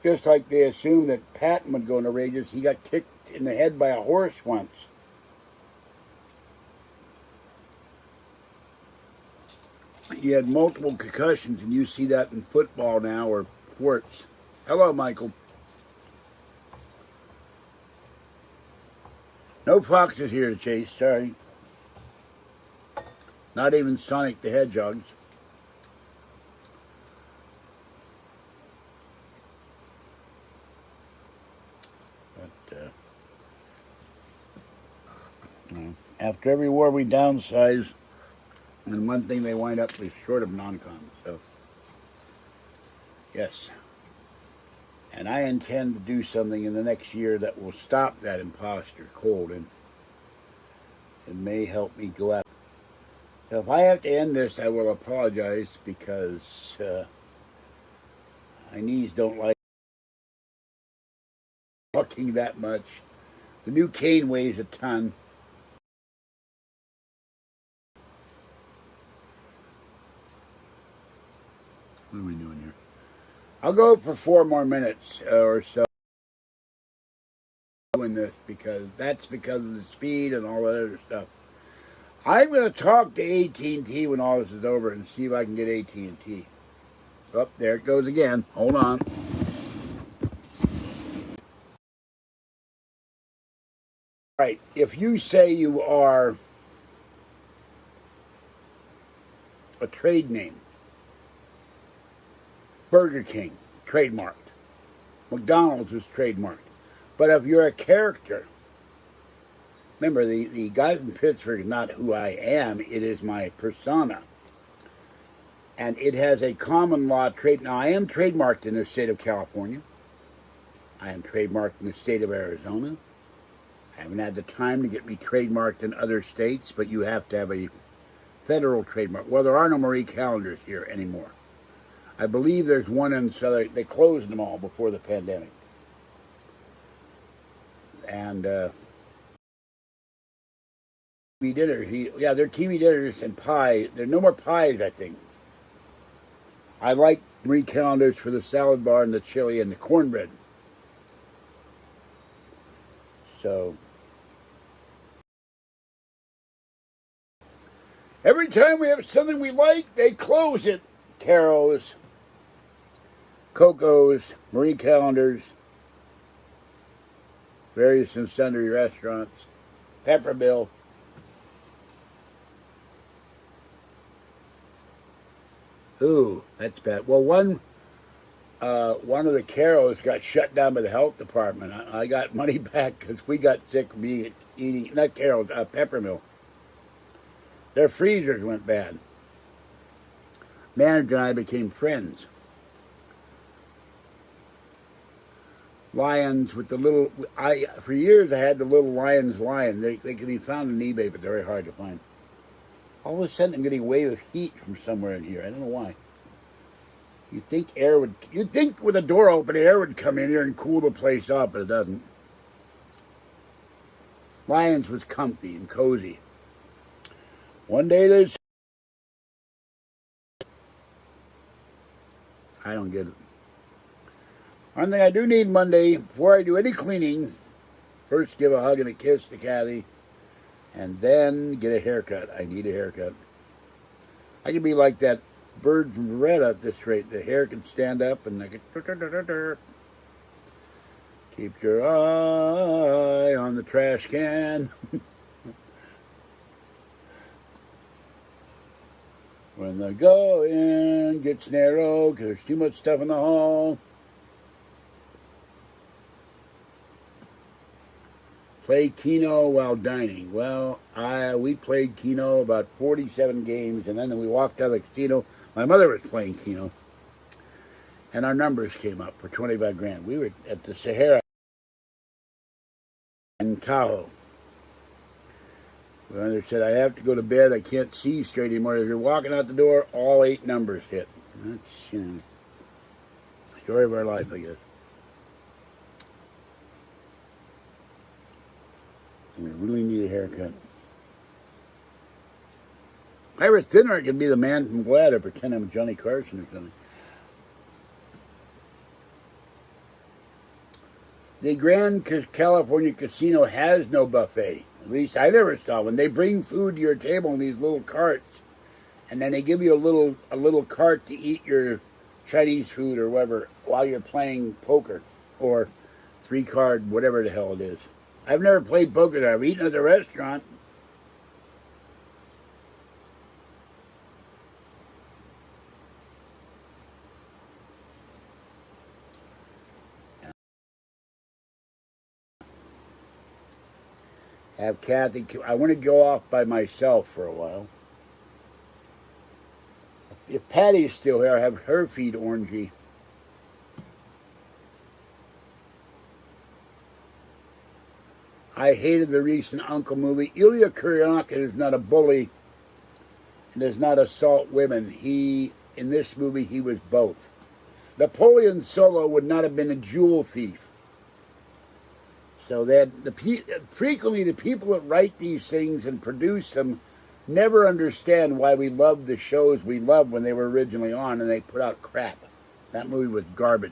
just like they assumed that Patton would go into rages. He got kicked in the head by a horse once. He had multiple concussions, and you see that in football now or sports. Hello, Michael. No foxes here to chase, sorry. Not even Sonic the Hedgehogs. But, after every war we downsize, and one thing they wind up with short of non-com. So, yes. And I intend to do something in the next year that will stop that imposter cold, and it may help me go out. So if I have to end this, I will apologize because my knees don't like walking that much. The new cane weighs a ton. I'll go for 4 more minutes or so doing this because of the speed and all that other stuff. I'm going to talk to AT&T when all this is over and see if I can get AT&T. Oh, there it goes again. Hold on. Right. If you say you are a trade name, Burger King, trademarked. McDonald's is trademarked. But if you're a character, remember, the guy from Pittsburgh is not who I am. It is my persona. And it has a common law trade. Now, I am trademarked in the state of California. I am trademarked in the state of Arizona. I haven't had the time to get me trademarked in other states, but you have to have a federal trademark. Well, there are no Marie Callender's here anymore. I believe there's one in Southern. They closed them all before the pandemic. And TV dinners. They're TV dinners and pie. There are no more pies, I think. I like Marie Callender's for the salad bar and the chili and the cornbread. So every time we have something we like, they close it. Caro's, Coco's, Marie Callender's, various and sundry restaurants, Peppermill. Ooh, that's bad. Well, one of the Caro's got shut down by the health department. I got money back because we got sick from eating not Caro's, Peppermill. Their freezers went bad. Manager and I became friends. Lions with the little, for years I had the little Lions lion. They can be found on eBay, but they're very hard to find. All of a sudden I'm getting a wave of heat from somewhere in here. I don't know why. You'd think with the door open, air would come in here and cool the place up, but it doesn't. Lions was comfy and cozy. One day there's, I don't get it. One thing I do need Monday, before I do any cleaning, first give a hug and a kiss to Kathy, and then get a haircut. I need a haircut. I can be like that bird from Beretta at this rate. The hair can stand up and I can... Keep your eye on the trash can. When the going gets narrow because there's too much stuff in the hall. Play Keno while dining. Well, we played Keno about 47 games, and then we walked out of the casino. My mother was playing Keno, and our numbers came up for 25 grand. We were at the Sahara in Tahoe. My mother said, I have to go to bed. I can't see straight anymore. As you're walking out the door, all 8 numbers hit. That's, story of our life, I guess. We really need a haircut. If I were thinner, I could be the man from Glad or pretend I'm Johnny Carson or something. The Grand California Casino has no buffet. At least I never saw one. They bring food to your table in these little carts, and then they give you a little cart to eat your Chinese food or whatever while you're playing poker or 3-card, whatever the hell it is. I've never played poker there. I've eaten at the restaurant. Have Kathy, I want to go off by myself for a while. If Patty's still here, I have her feed orangey. I hated the recent Uncle movie. Ilya Kuryakin is not a bully and does not assault women. In this movie, he was both. Napoleon Solo would not have been a jewel thief. So that frequently the people that write these things and produce them never understand why we love the shows we loved when they were originally on and they put out crap. That movie was garbage.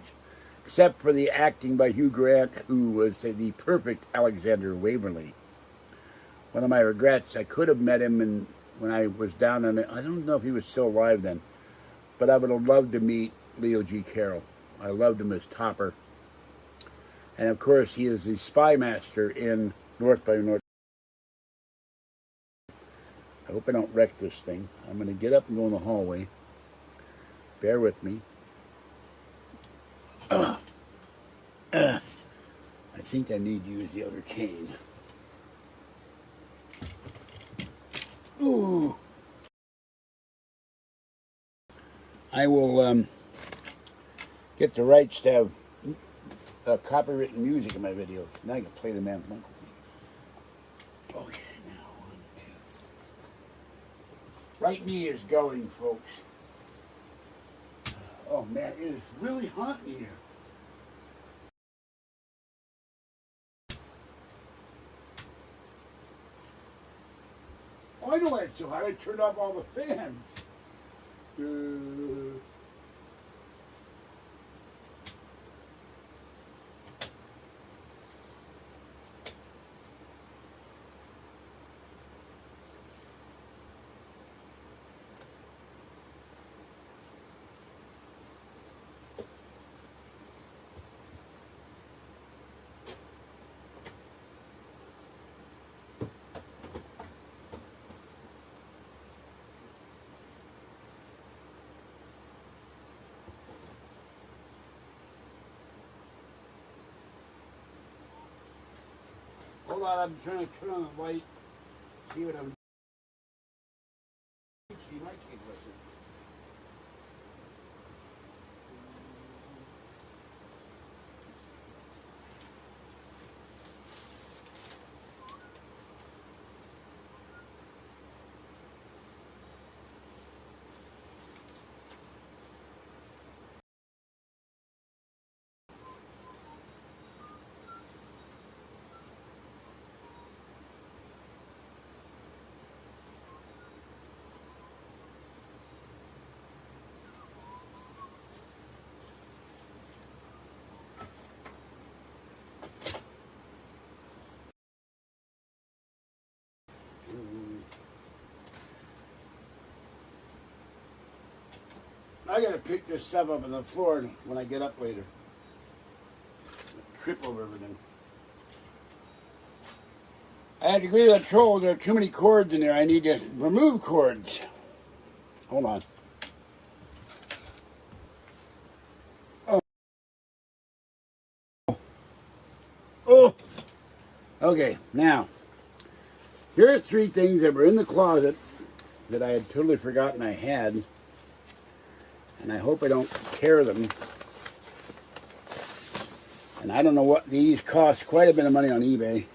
Except for the acting by Hugh Grant, who was the perfect Alexander Waverly. One of my regrets, I could have met him when I was down on it. I don't know if he was still alive then. But I would have loved to meet Leo G. Carroll. I loved him as Topper. And of course, he is the spy master in North by North. I hope I don't wreck this thing. I'm going to get up and go in the hallway. Bear with me. I think I need to use the other cane. Ooh. I will get the rights to have copywritten music in my videos. Now I can play the man's microphone. Okay, now 1, 2. Right knee is going, folks. Oh man, it is really hot in here. Oh, I know why it's so hot. I turned off all the fans. Hold on, I'm trying to turn on the light. See what I'm. See my kid with it. I gotta pick this stuff up on the floor when I get up later. Trip over everything. I had to agree with that troll. There are too many cords in there. I need to remove cords. Hold on. Oh. Okay, now. Here are 3 things that were in the closet that I had totally forgotten I had. And I hope I don't tear them. And I don't know what these cost quite a bit of money on eBay.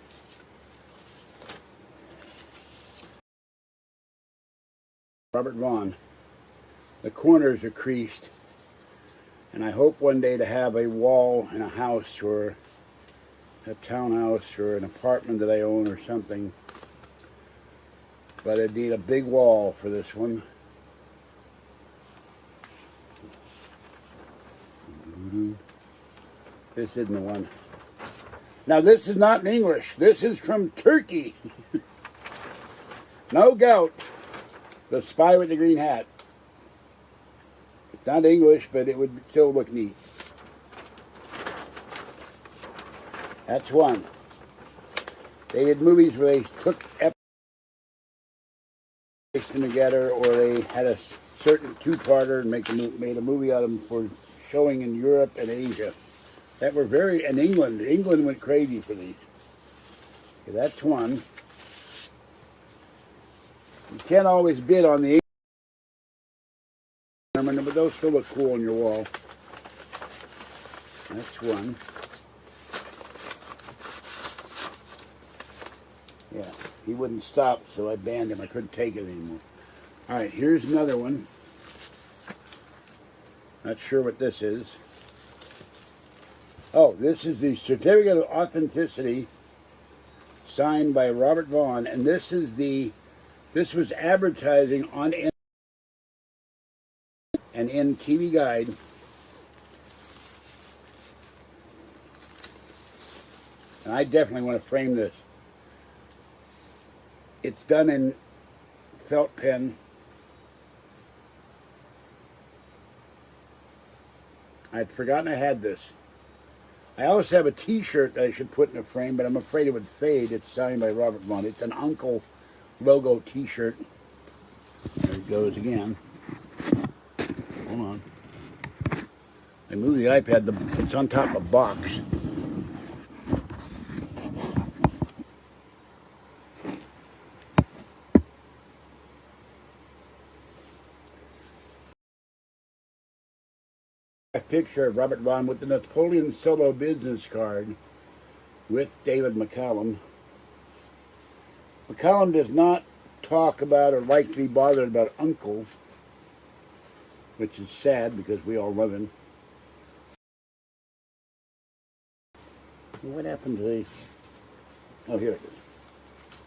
Robert Vaughn. The corners are creased. And I hope one day to have a wall in a house or a townhouse or an apartment that I own or something. But I'd need a big wall for this one. This isn't the one. Now this is not in English. This is from Turkey. No gout. The Spy with the Green Hat. It's not English, but it would still look neat. That's one. They did movies where they took episodes together, or they had a certain 2-parter and made a movie out of them for showing in Europe and Asia. That were in England. England went crazy for these. Okay, that's one. You can't always bid on the English, but those still look cool on your wall. That's one. Yeah, he wouldn't stop, so I banned him. I couldn't take it anymore. All right, here's another one. Not sure what this is. Oh, this is the Certificate of Authenticity signed by Robert Vaughn, and this was advertising on and in TV Guide And I definitely want to frame this. It's done in felt pen. I'd forgotten I had this. I also have a t-shirt that I should put in a frame, but I'm afraid it would fade. It's signed by Robert Vaughn. It's an Uncle logo t-shirt. There it goes again. Hold on. I moved the iPad. It's on top of a box. A picture of Robert Vaughn with the Napoleon Solo business card with David McCallum. McCallum does not talk about or like to be bothered about Uncle, which is sad because we all love him. What happened to these? Oh, here it is.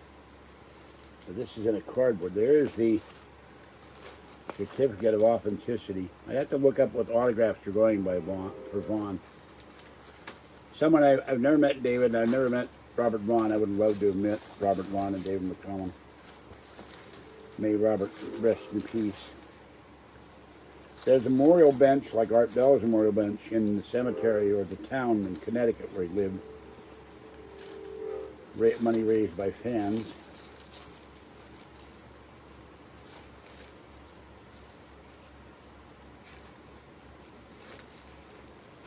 So this is in a cardboard. There is the certificate of authenticity. I have to look up what autographs are going by Vaughn. Someone I've never met David, and I've never met Robert Vaughn. I would love to have met Robert Vaughn and David McCallum. May Robert rest in peace. There's a memorial bench, like Art Bell's memorial bench, in the cemetery or the town in Connecticut where he lived. Money raised by fans.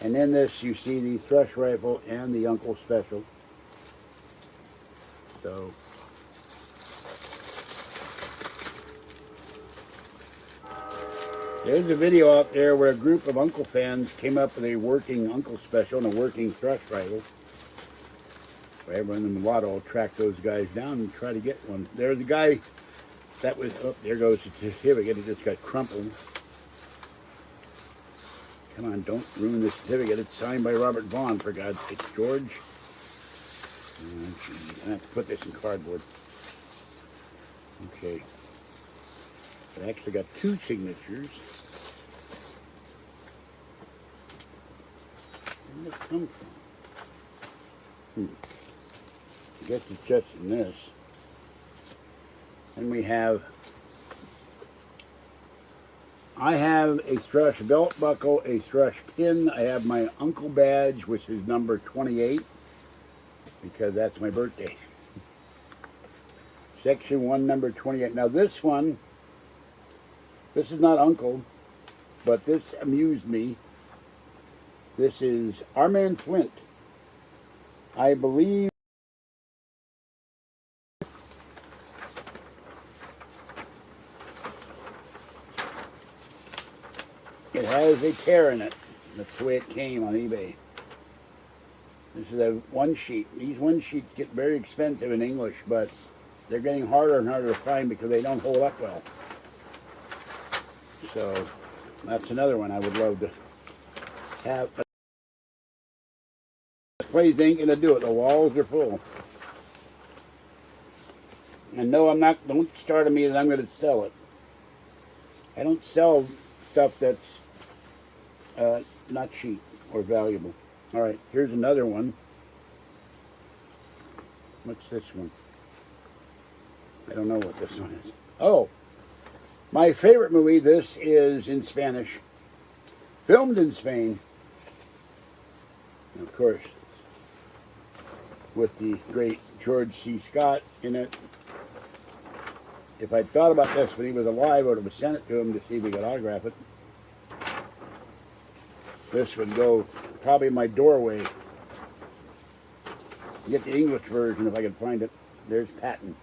And in this, you see the thrush rifle and the Uncle Special. So, there's a video out there where a group of Uncle fans came up with a working Uncle Special and a working thrush rifle. Everyone in the lot will track those guys down and try to get one. There's a guy that was, oh, there goes the certificate. It just got crumpled. Come on, don't ruin the certificate. It's signed by Robert Vaughn, for God's sake, George. I have to put this in cardboard. Okay. I actually got two signatures. Where did this come from? I guess it's just in this. And we have, I have a thrush belt buckle, a thrush pin. I have my Uncle badge, which is number 28, because that's my birthday. Section 1, number 28. Now this one, this is not Uncle, but this amused me. This is Our Man Flint. I believe it has a tear in it. That's the way it came on eBay. This is a one sheet. These one sheets get very expensive in English, but they're getting harder and harder to find because they don't hold up well. So that's another one I would love to have. This place ain't gonna do it. The walls are full. And no, I'm not. Don't start on me that I'm gonna sell it. I don't sell stuff that's not cheap or valuable. All right, here's another one. What's this one? I don't know what this one is. Oh, my favorite movie. This is in Spanish, filmed in Spain, and of course, with the great George C. Scott in it. If I'd thought about this when he was alive, I would have sent it to him to see if he could autograph it. This would go probably in my doorway. Get the English version if I could find it. There's Patton.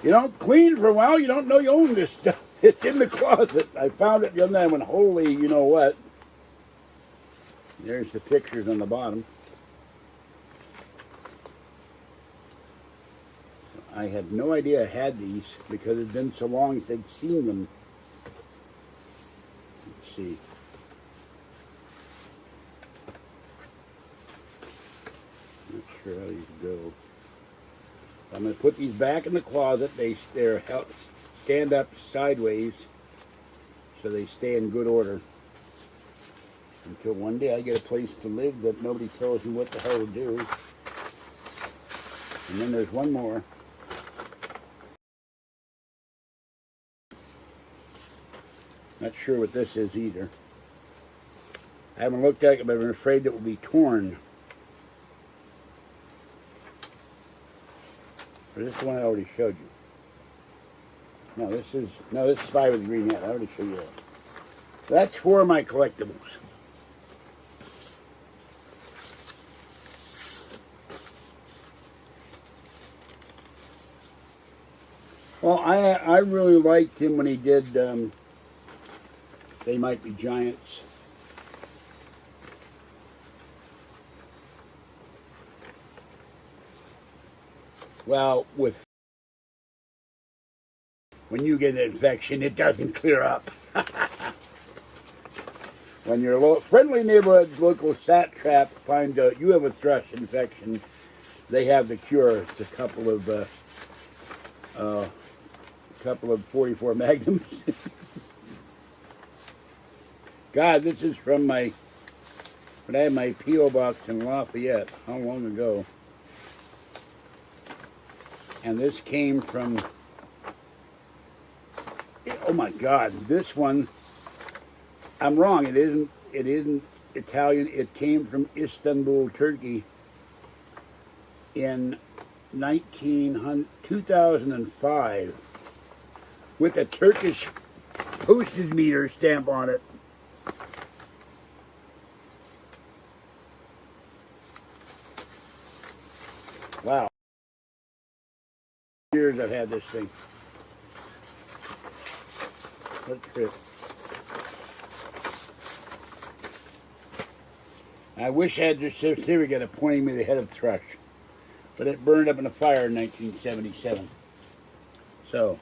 You don't clean for a while, you don't know you own this stuff. It's in the closet. I found it the other night when holy you know what. There's the pictures on the bottom. I had no idea I had these because it's been so long since I'd seen them. Let's see. Not sure how these go. I'm going to put they's back in the closet. They're stand up sideways so they stay in good order. Until one day I get a place to live that nobody tells me what the hell to do. And then there's one more. Not sure what this is either. I haven't looked at it, but I'm afraid it will be torn. Or this is the one I already showed you. No, this is Spy with the Green Hat. I already showed you that. So that's four of my collectibles. Well, I really liked him when he did They Might Be Giants. Well, when you get an infection, it doesn't clear up. When your friendly neighborhood local sat trap finds out you have a thrush infection, they have the cure. It's a couple of 44 Magnums. God, this is from when I had my P.O. box in Lafayette. How long ago? And this came from, oh my God, this one, I'm wrong, it isn't Italian, it came from Istanbul, Turkey in 2005 with a Turkish postage meter stamp on it. Wow. Years I've had this thing. What a trip. I wish I had the certificate appointing me the head of thrush, but it burned up in a fire in 1977. So,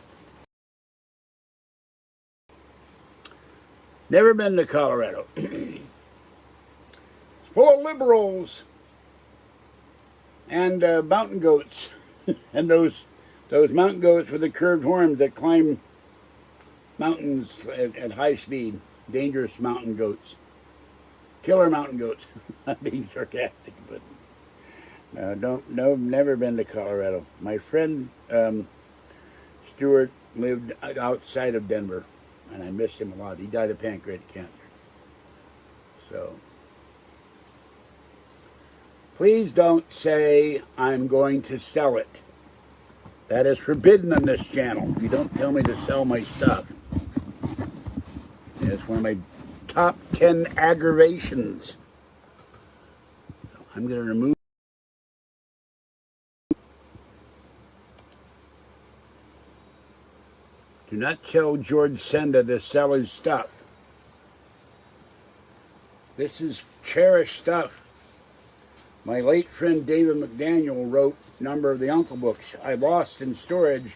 never been to Colorado. It's full of liberals and mountain goats, and those mountain goats with the curved horns that climb mountains at high speed. Dangerous mountain goats. Killer mountain goats. I'm being sarcastic, but never been to Colorado. My friend Stuart lived outside of Denver, and I miss him a lot. He died of pancreatic cancer. So, please don't say I'm going to sell it. That is forbidden on this channel. You don't tell me to sell my stuff. It's one of my top 10 aggravations. So I'm going to remove. Do not tell George Senda to sell his stuff. This is cherished stuff. My late friend David McDaniel wrote a number of the Uncle books. I lost in storage.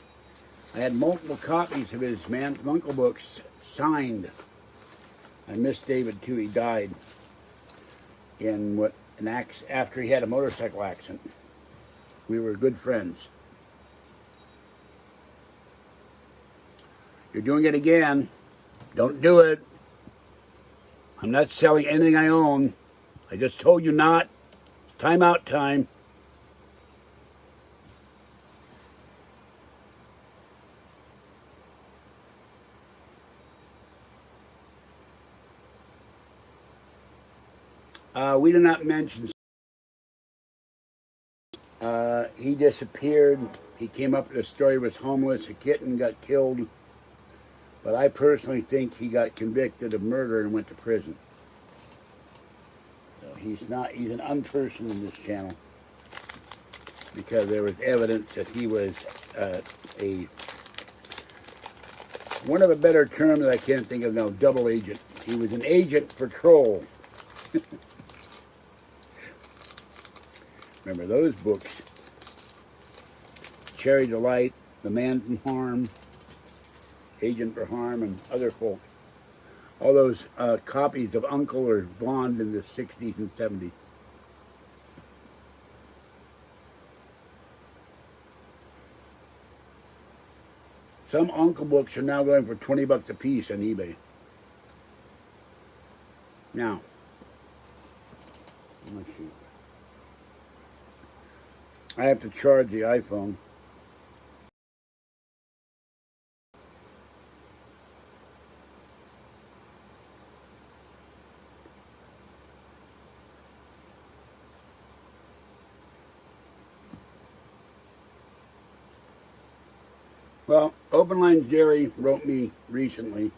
I had multiple copies of his Uncle books signed. I miss David too. He died in after he had a motorcycle accident. We were good friends. You're doing it again. Don't do it. I'm not selling anything I own. I just told you not. Time out time. We did not mention. He disappeared. He came up with a story, was homeless, a kitten got killed. But I personally think he got convicted of murder and went to prison. So he's an unperson in this channel. Because there was evidence that he was one of a better term that I can't think of now, double agent. He was an agent for troll. Remember those books? Cherry Delight, The Man from Harm, Agent for Harm, and other folk. All those copies of Uncle or Blonde in the 60s and 70s. Some Uncle books are now going for $20 a piece on eBay. Now, let's see. I have to charge the iPhone. Well, Open Lines Jerry wrote me recently,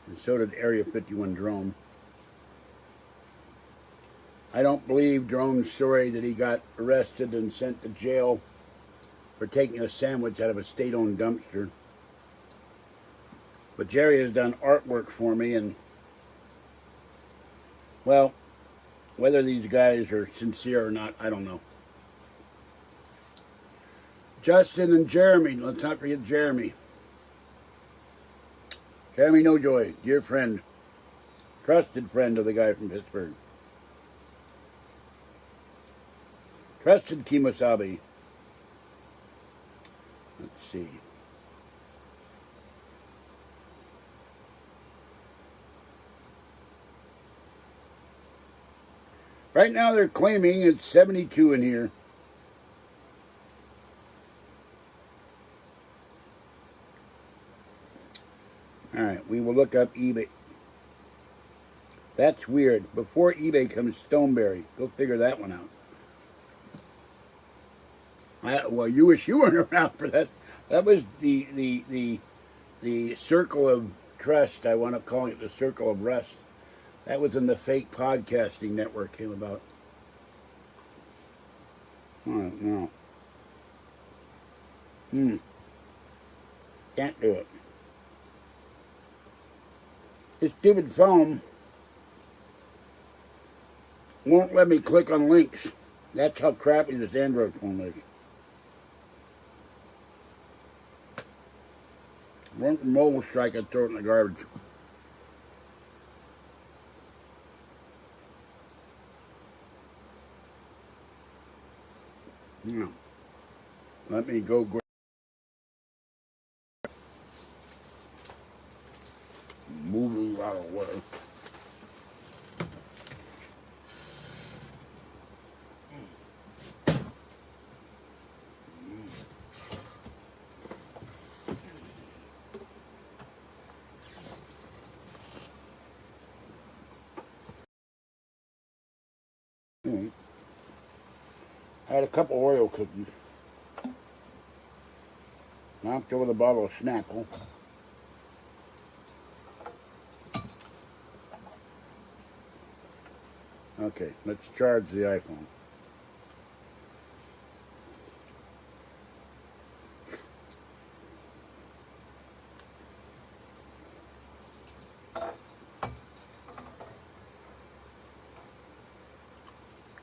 and so did Area 51 Drone. I don't believe Drone's story that he got arrested and sent to jail for taking a sandwich out of a state-owned dumpster. But Jerry has done artwork for me, and, well, whether these guys are sincere or not, I don't know. Justin and Jeremy, let's not forget Jeremy. Jeremy Nojoy, dear friend, trusted friend of the guy from Pittsburgh. Trusted Kimosabe. Let's see. Right now they're claiming it's 72 in here. Alright, we will look up eBay. That's weird. Before eBay comes Stoneberry. Go figure that one out. Well, you wish you weren't around for that. That was the circle of trust. I wound up calling it the circle of rust. That was when the fake podcasting network came about. I don't know. Can't do it. This stupid phone won't let me click on links. That's how crappy this Android phone is. One mobile strike, I'd throw it in the garbage. No. Let me go grab. Moving out of the way. I had a couple Oreo cookies. Knocked over the bottle of Snapple. Okay, let's charge the iPhone.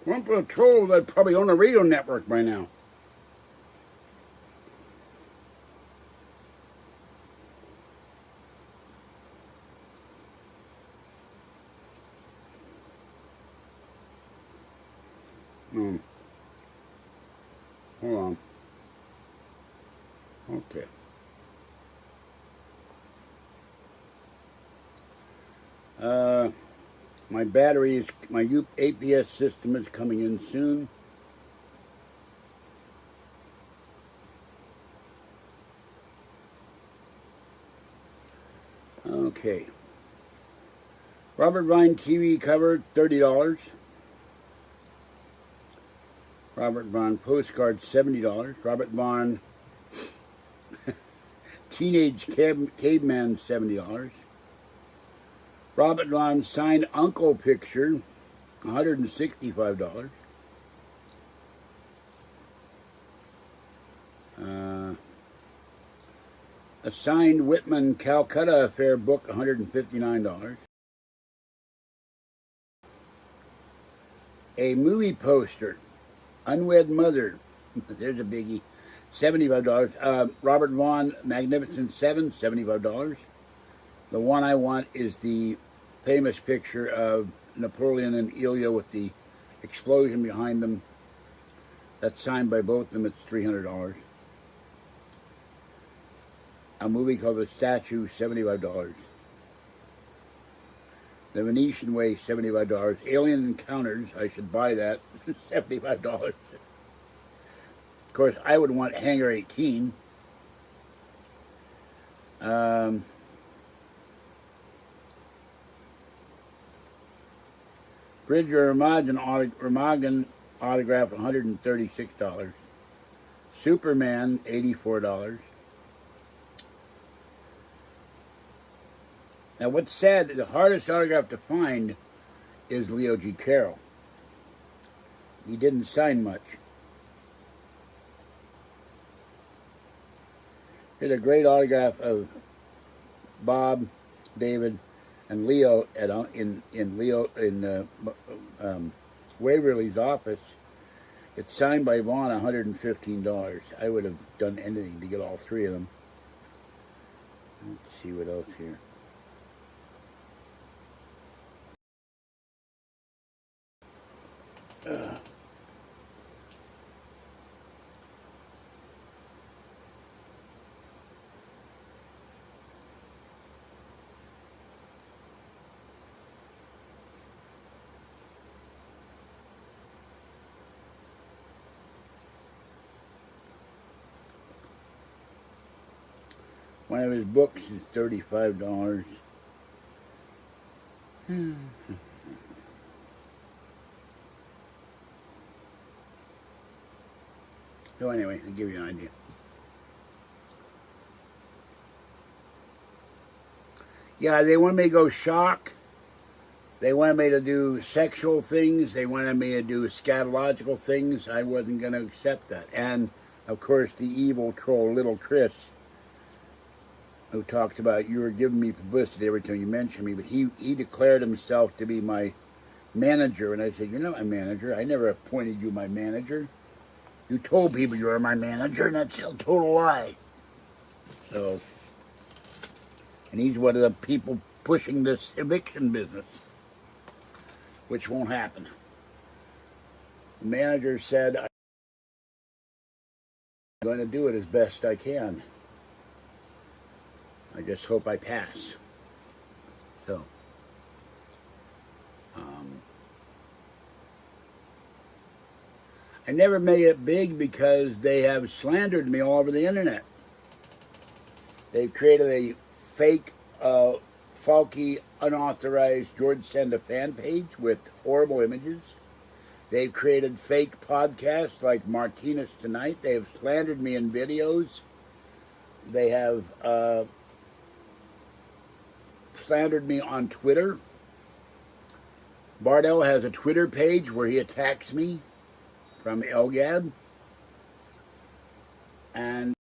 One for a troll that probably own a radio network by now. Hold on. Okay. My battery is, my APS system is coming in soon. Okay. Robert Vine TV cover, $30. Robert Vaughn postcard, $70. Robert Vaughn Teenage Caveman, $70. Robert Vaughn signed uncle picture, $165. A signed Whitman Calcutta Affair book, $159. A movie poster, Unwed Mother, there's a biggie, $75. Robert Vaughn Magnificent Seven, $75. The one I want is the famous picture of Napoleon and Ilya with the explosion behind them. That's signed by both of them. It's $300. A movie called The Statue, $75. The Venetian Way, $75. Alien Encounters, I should buy that, $75. Of course, I would want Hangar 18. Bridger Ramagan autograph, $136. Superman, $84. Now, what's sad, the hardest autograph to find is Leo G. Carroll. He didn't sign much. Here's a great autograph of Bob, David, and Leo in Waverly's office. It's signed by Vaughn, $115. I would have done anything to get all three of them. Let's see what else here. One of his books is $35. So anyway, to give you an idea. Yeah, they wanted me to go shock. They wanted me to do sexual things. They wanted me to do scatological things. I wasn't going to accept that. And, of course, the evil troll, Little Chris, who talks about, you were giving me publicity every time you mentioned me, but he declared himself to be my manager. And I said, you're not my manager. I never appointed you my manager. You told people you were my manager, and that's a total lie. So, and he's one of the people pushing this eviction business, which won't happen. The manager said, I'm going to do it as best I can. I just hope I pass. So, I never made it big because they have slandered me all over the internet. They've created a fake, faulty, unauthorized George Senda fan page with horrible images. They've created fake podcasts like Martinez Tonight. They have slandered me in videos. They have slandered me on Twitter. Bardell has a Twitter page where he attacks me from Elgab. And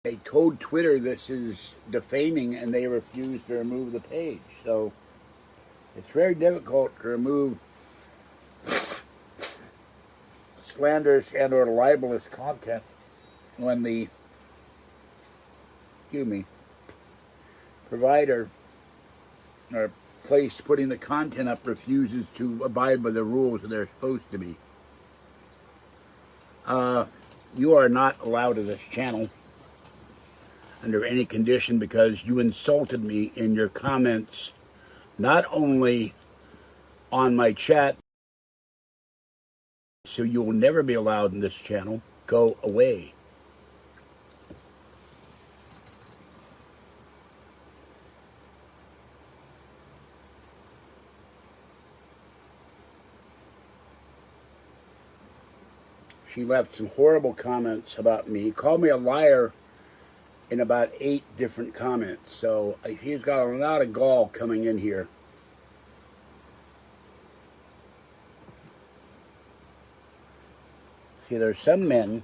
they told Twitter this is defaming, and they refused to remove the page. So it's very difficult to remove slanderous and or libelous content when the provider or place putting the content up refuses to abide by the rules that they're supposed to be. You are not allowed to this channel under any condition because you insulted me in your comments, not only on my chat, so you will never be allowed in this channel. Go away. She left some horrible comments about me, called me a liar in about 8 different comments. So she's got a lot of gall coming in here. See, there's some men,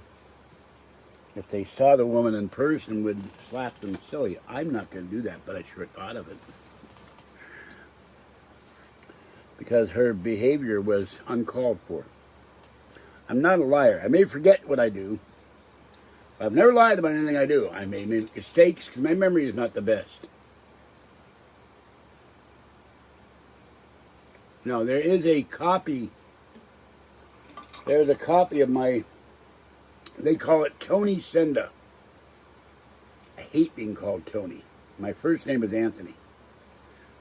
if they saw the woman in person, would slap them silly. I'm not going to do that, but I sure thought of it. Because her behavior was uncalled for. I'm not a liar. I may forget what I do. I've never lied about anything I do. I may make mistakes because my memory is not the best. No, there is a copy. There's a copy of my, they call it Tony Senda. I hate being called Tony. My first name is Anthony.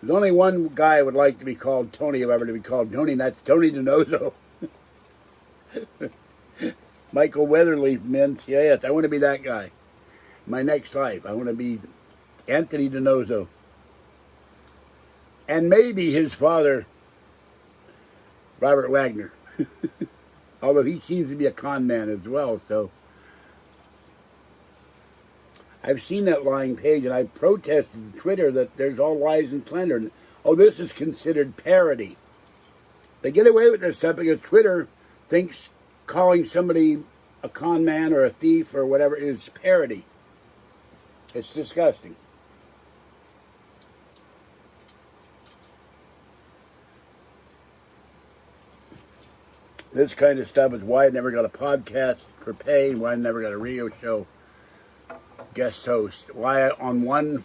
There's only one guy I would like to be called Tony, if ever to be called Tony, and that's Tony DiNozzo. Michael Weatherly meant, yes, I want to be that guy. My next life, I want to be Anthony DiNozzo. And maybe his father, Robert Wagner. Although he seems to be a con man as well, so. I've seen that lying page, and I've protested on Twitter that there's all lies and slander. Oh, this is considered parody. They get away with this stuff because Twitter thinks calling somebody a con man or a thief or whatever is parody. It's disgusting. This kind of stuff is why I never got a podcast for pay, why I never got a radio show guest host. Why on one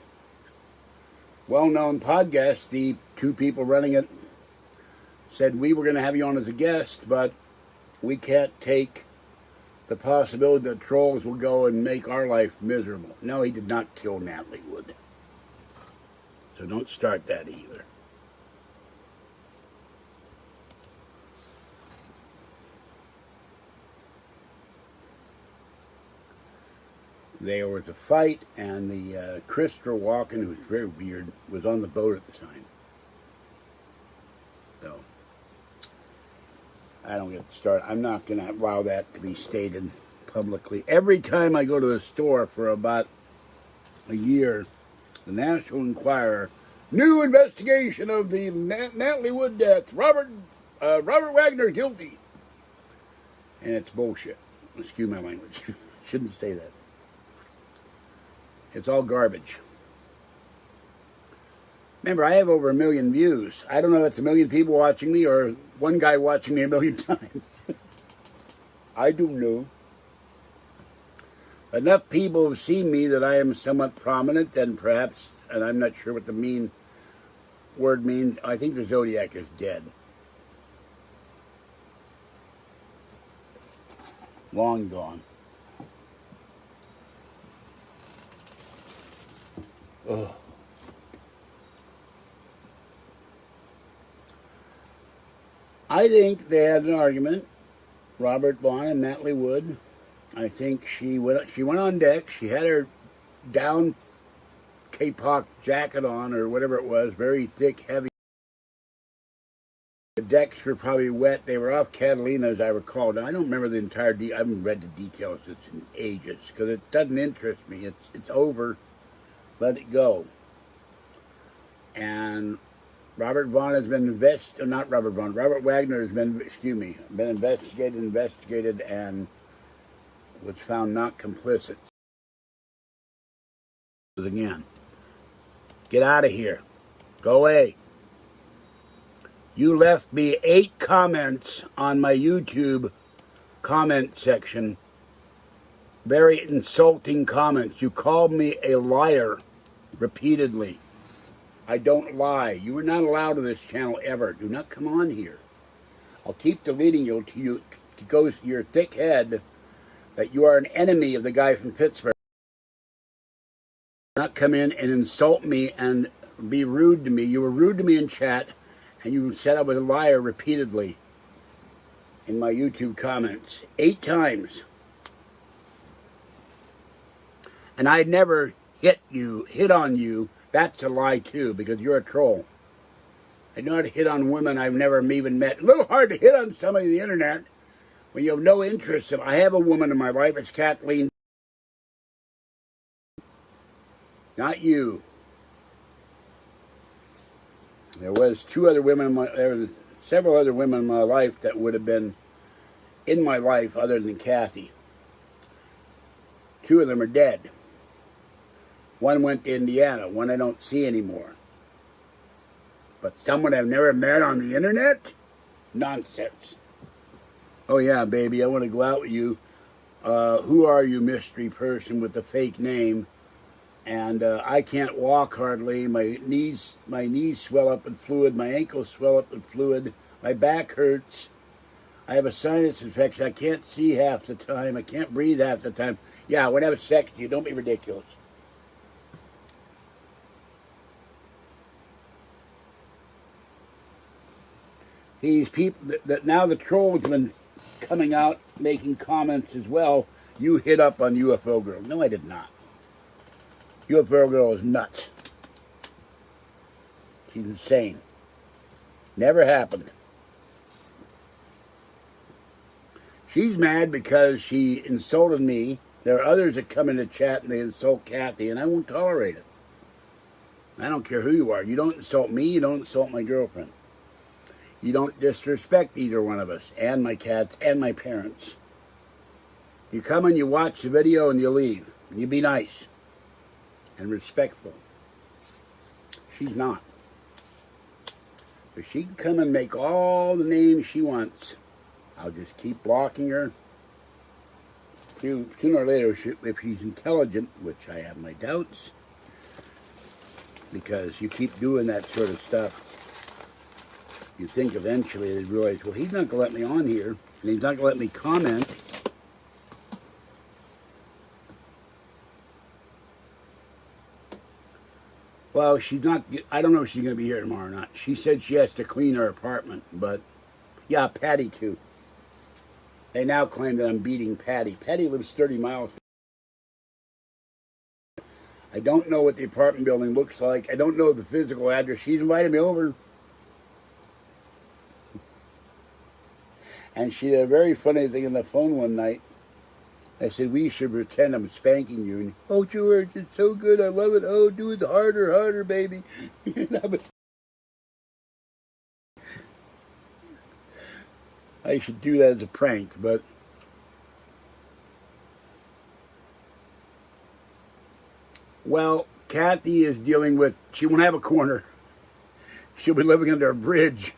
well-known podcast, the two people running it said we were going to have you on as a guest, but we can't take the possibility that trolls will go and make our life miserable. No, he did not kill Natalie Wood. So don't start that either. There was a fight, and the Christopher Walken, who was very weird, was on the boat at the time. So, I don't get started. I'm not going to allow that to be stated publicly. Every time I go to the store for about a year, the National Enquirer, new investigation of the Natalie Wood death, Robert Wagner guilty. And it's bullshit. Excuse my language. Shouldn't say that. It's all garbage. Remember, I have over 1 million views. I don't know if it's 1 million people watching me or one guy watching me 1 million times. I don't know. Enough people have seen me that I am somewhat prominent, and perhaps, and I'm not sure what the mean word means, I think the Zodiac is dead. Long gone. Ugh. I think they had an argument, Robert Vaughn and Natalie Wood. I think she went on deck. She had her down K-pop jacket on, or whatever it was, very thick, heavy. The decks were probably wet. They were off Catalina, as I recall. Now, I don't remember the entire I haven't read the details. It's in ages, because it doesn't interest me. It's over. Let it go. And Robert Vaughn has been Robert Wagner has been investigated, and was found not complicit. Again, get out of here. Go away. You left me 8 comments on my YouTube comment section. Very insulting comments. You called me a liar repeatedly. I don't lie. You are not allowed on this channel ever. Do not come on here. I'll keep deleting you till you goes to your thick head that you are an enemy of the guy from Pittsburgh. Do not come in and insult me and be rude to me. You were rude to me in chat, and you said I was a liar repeatedly in my YouTube comments. 8 times. And I never hit on you. That's a lie too, because you're a troll. I know how to hit on women I've never even met. A little hard to hit on somebody on the internet when you have no interest. I have a woman in my life. It's Kathleen. Not you. There was several other women in my life that would have been in my life other than Kathy. 2 of them are dead. One went to Indiana. One I don't see anymore. But someone I've never met on the internet? Nonsense. Oh yeah, baby, I want to go out with you. Who are you, mystery person with the fake name? And I can't walk hardly. My knees swell up with fluid. My ankles swell up with fluid. My back hurts. I have a sinus infection. I can't see half the time. I can't breathe half the time. Yeah, I want to have sex with you. Don't be ridiculous. These people that now the trolls have been coming out making comments as well. You hit up on UFO Girl. No, I did not. UFO Girl is nuts. She's insane. Never happened. She's mad because she insulted me. There are others that come into chat and they insult Kathy, and I won't tolerate it. I don't care who you are. You don't insult me. You don't insult my girlfriend. You don't disrespect either one of us, and my cats, and my parents. You come and you watch the video and you leave. And you be nice and respectful. She's not. But she can come and make all the names she wants. I'll just keep blocking her. Sooner or later, if she's intelligent, which I have my doubts, because you keep doing that sort of stuff, you think eventually they'd realize, well, he's not going to let me on here, and he's not going to let me comment. Well, she's not, I don't know if she's going to be here tomorrow or not. She said she has to clean her apartment, but yeah, Patty too. They now claim that I'm beating Patty. Patty lives 30 miles. I don't know what the apartment building looks like. I don't know the physical address. She's invited me over. And she did a very funny thing on the phone one night. I said, we should pretend I'm spanking you. And, oh, George, it's so good. I love it. Oh, do it harder, harder, baby. I should do that as a prank, but well, Kathy is dealing with, she won't have a corner. She'll be living under a bridge.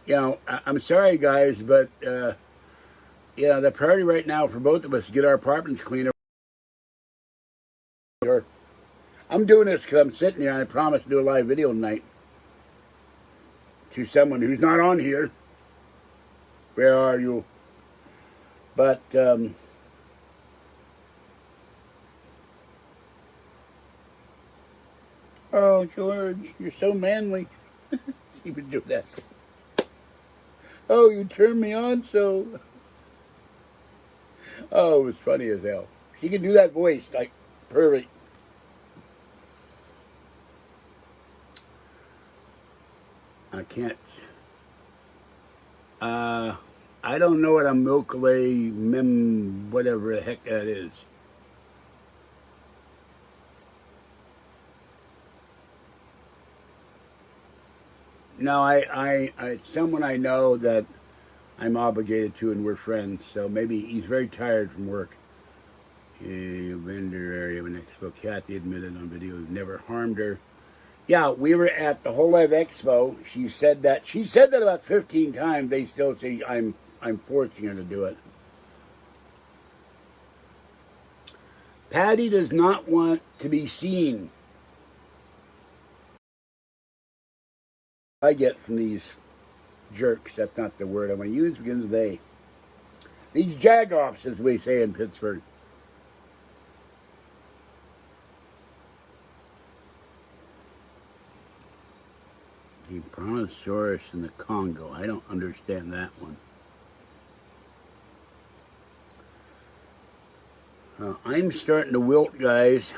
You know, I'm sorry, guys, but, you know, the priority right now for both of us is to get our apartments cleaner. I'm doing this because I'm sitting here and I promised to do a live video tonight to someone who's not on here. Where are you? But, oh, George, you're so manly. You would do that. Oh, you turned me on so. Oh, it was funny as hell. She can do that voice, like, perfect. I can't. I don't know what a milkale whatever the heck that is. No, it's someone I know that I'm obligated to, and we're friends. So maybe he's very tired from work. A vendor area of an expo. Kathy admitted on video he's never harmed her. Yeah, we were at the Whole Life Expo. She said that about 15 times. They still say I'm forcing her to do it. Patty does not want to be seen. I get from these jerks, that's not the word I want to use, because these jagoffs, as we say in Pittsburgh. The Brontosaurus in the Congo. I don't understand that one. I'm starting to wilt, guys.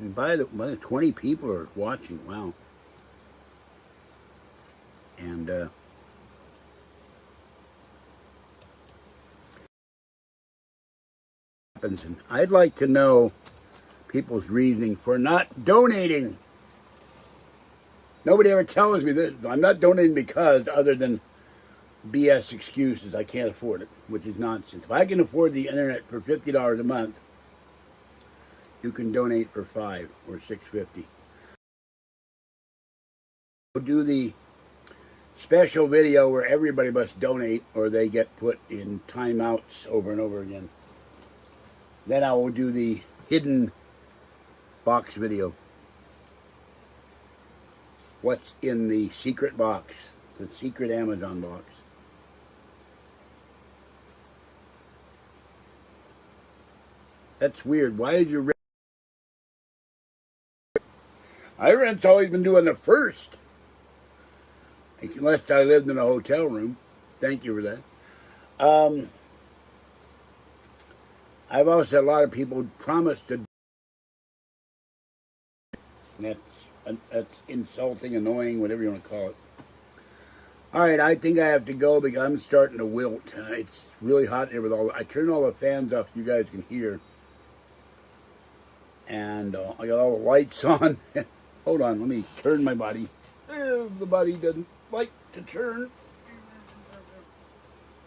And by the 20 people are watching. Wow. And and I'd like to know people's reasoning for not donating. Nobody ever tells me that. I'm not donating because, other than BS excuses, I can't afford it, which is nonsense. If I can afford the internet for $50 a month, you can donate for $5 or $6.50. We'll do the special video where everybody must donate or they get put in timeouts over and over again. Then I will do the hidden box video. What's in the secret box, the secret Amazon box. That's weird. Why is your Iran's always been doing the first. unless I lived in a hotel room. Thank you for that. Um, I've also had a lot of people promise to. That's insulting, annoying, whatever you want to call it. All right, I think I have to go because I'm starting to wilt. It's really hot here with all. I turned all the fans off. You guys can hear, and I got all the lights on. Hold on, let me turn my body. The body doesn't like to turn.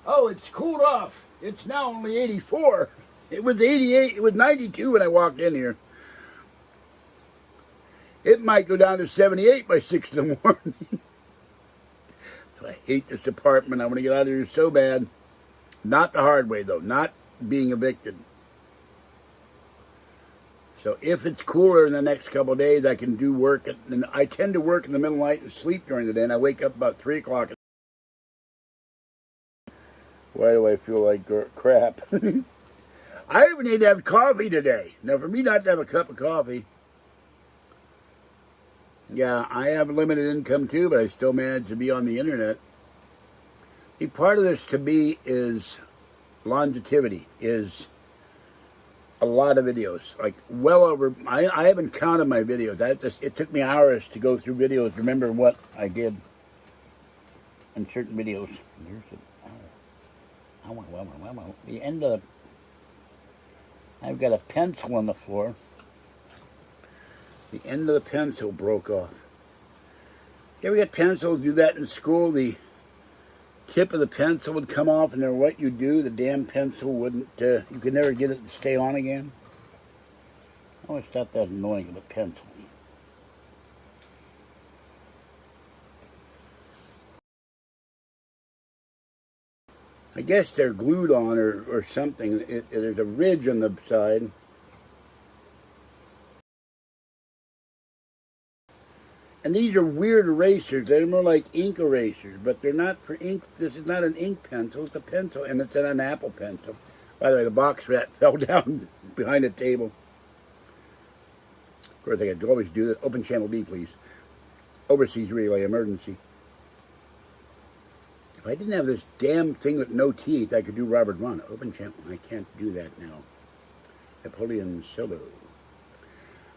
Oh, it's cooled off. It's now only 84. It was 88. It was 92 when I walked in here. It might go down to 78 by 6 in the morning. So I hate this apartment. I want to get out of here so bad. Not the hard way, though. Not being evicted. So if it's cooler in the next couple of days, I can do work. And I tend to work in the middle of the night and sleep during the day. And I wake up about 3 o'clock. Why do I feel like crap? I even need to have coffee today. Now, for me not to have a cup of coffee, yeah, I have limited income too, but I still manage to be on the internet. See, part of this to me is longevity, is a lot of videos, like well over. I haven't counted my videos. It took me hours to go through videos, remember what I did in certain videos. There's the end of. I've got a pencil on the floor. The end of the pencil broke off. You ever get pencils? Do that in school? The tip of the pencil would come off, and no matter what you do, the damn pencil wouldn't. You could never get it to stay on again. I always thought that annoying with a pencil. I guess they're glued on or something. There's a ridge on the side. And these are weird erasers. They're more like ink erasers, but they're not for ink. This is not an ink pencil. It's a pencil, and it's an Apple pencil. By the way, the box rat fell down behind the table. Of course, I could always do that. Open channel B, please. Overseas relay emergency. If I didn't have this damn thing with no teeth, I could do Robert Vaughn. Open channel. I can't do that now. Napoleon Solo.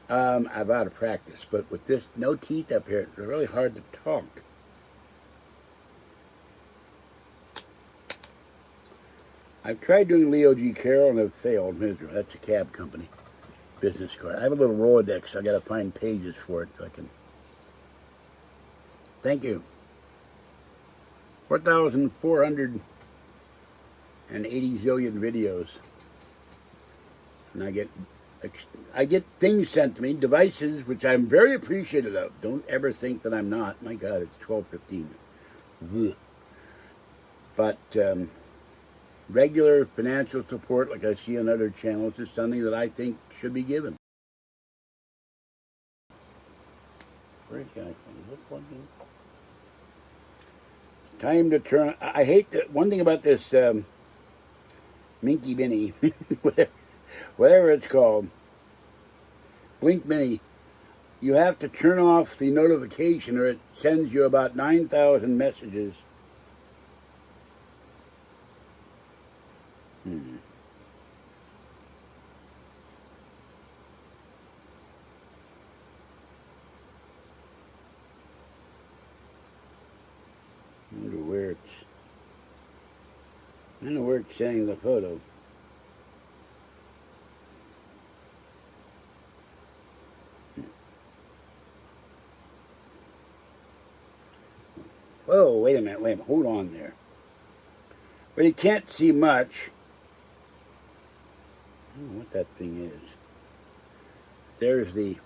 I'm out of practice, but with this no teeth up here, it's really hard to talk. I've tried doing Leo G. Carroll and have failed miserably. That's a cab company business card. I have a little Rolodex. I got to find pages for it so I can. Thank you. 4,480 zillion videos, and I get things sent to me, devices, which I'm very appreciative of. Don't ever think that I'm not. My God, it's 12:15. But regular financial support, like I see on other channels, is something that I think should be given. Where's the iPhone? Is it plugged in? Time to turn. I hate that. One thing about this Minky Mini, whatever it's called, Blink Mini, you have to turn off the notification or it sends you about 9,000 messages. I don't know where it's saying the photo. Whoa, wait a minute, hold on there. Well, you can't see much. I don't know what that thing is. There's the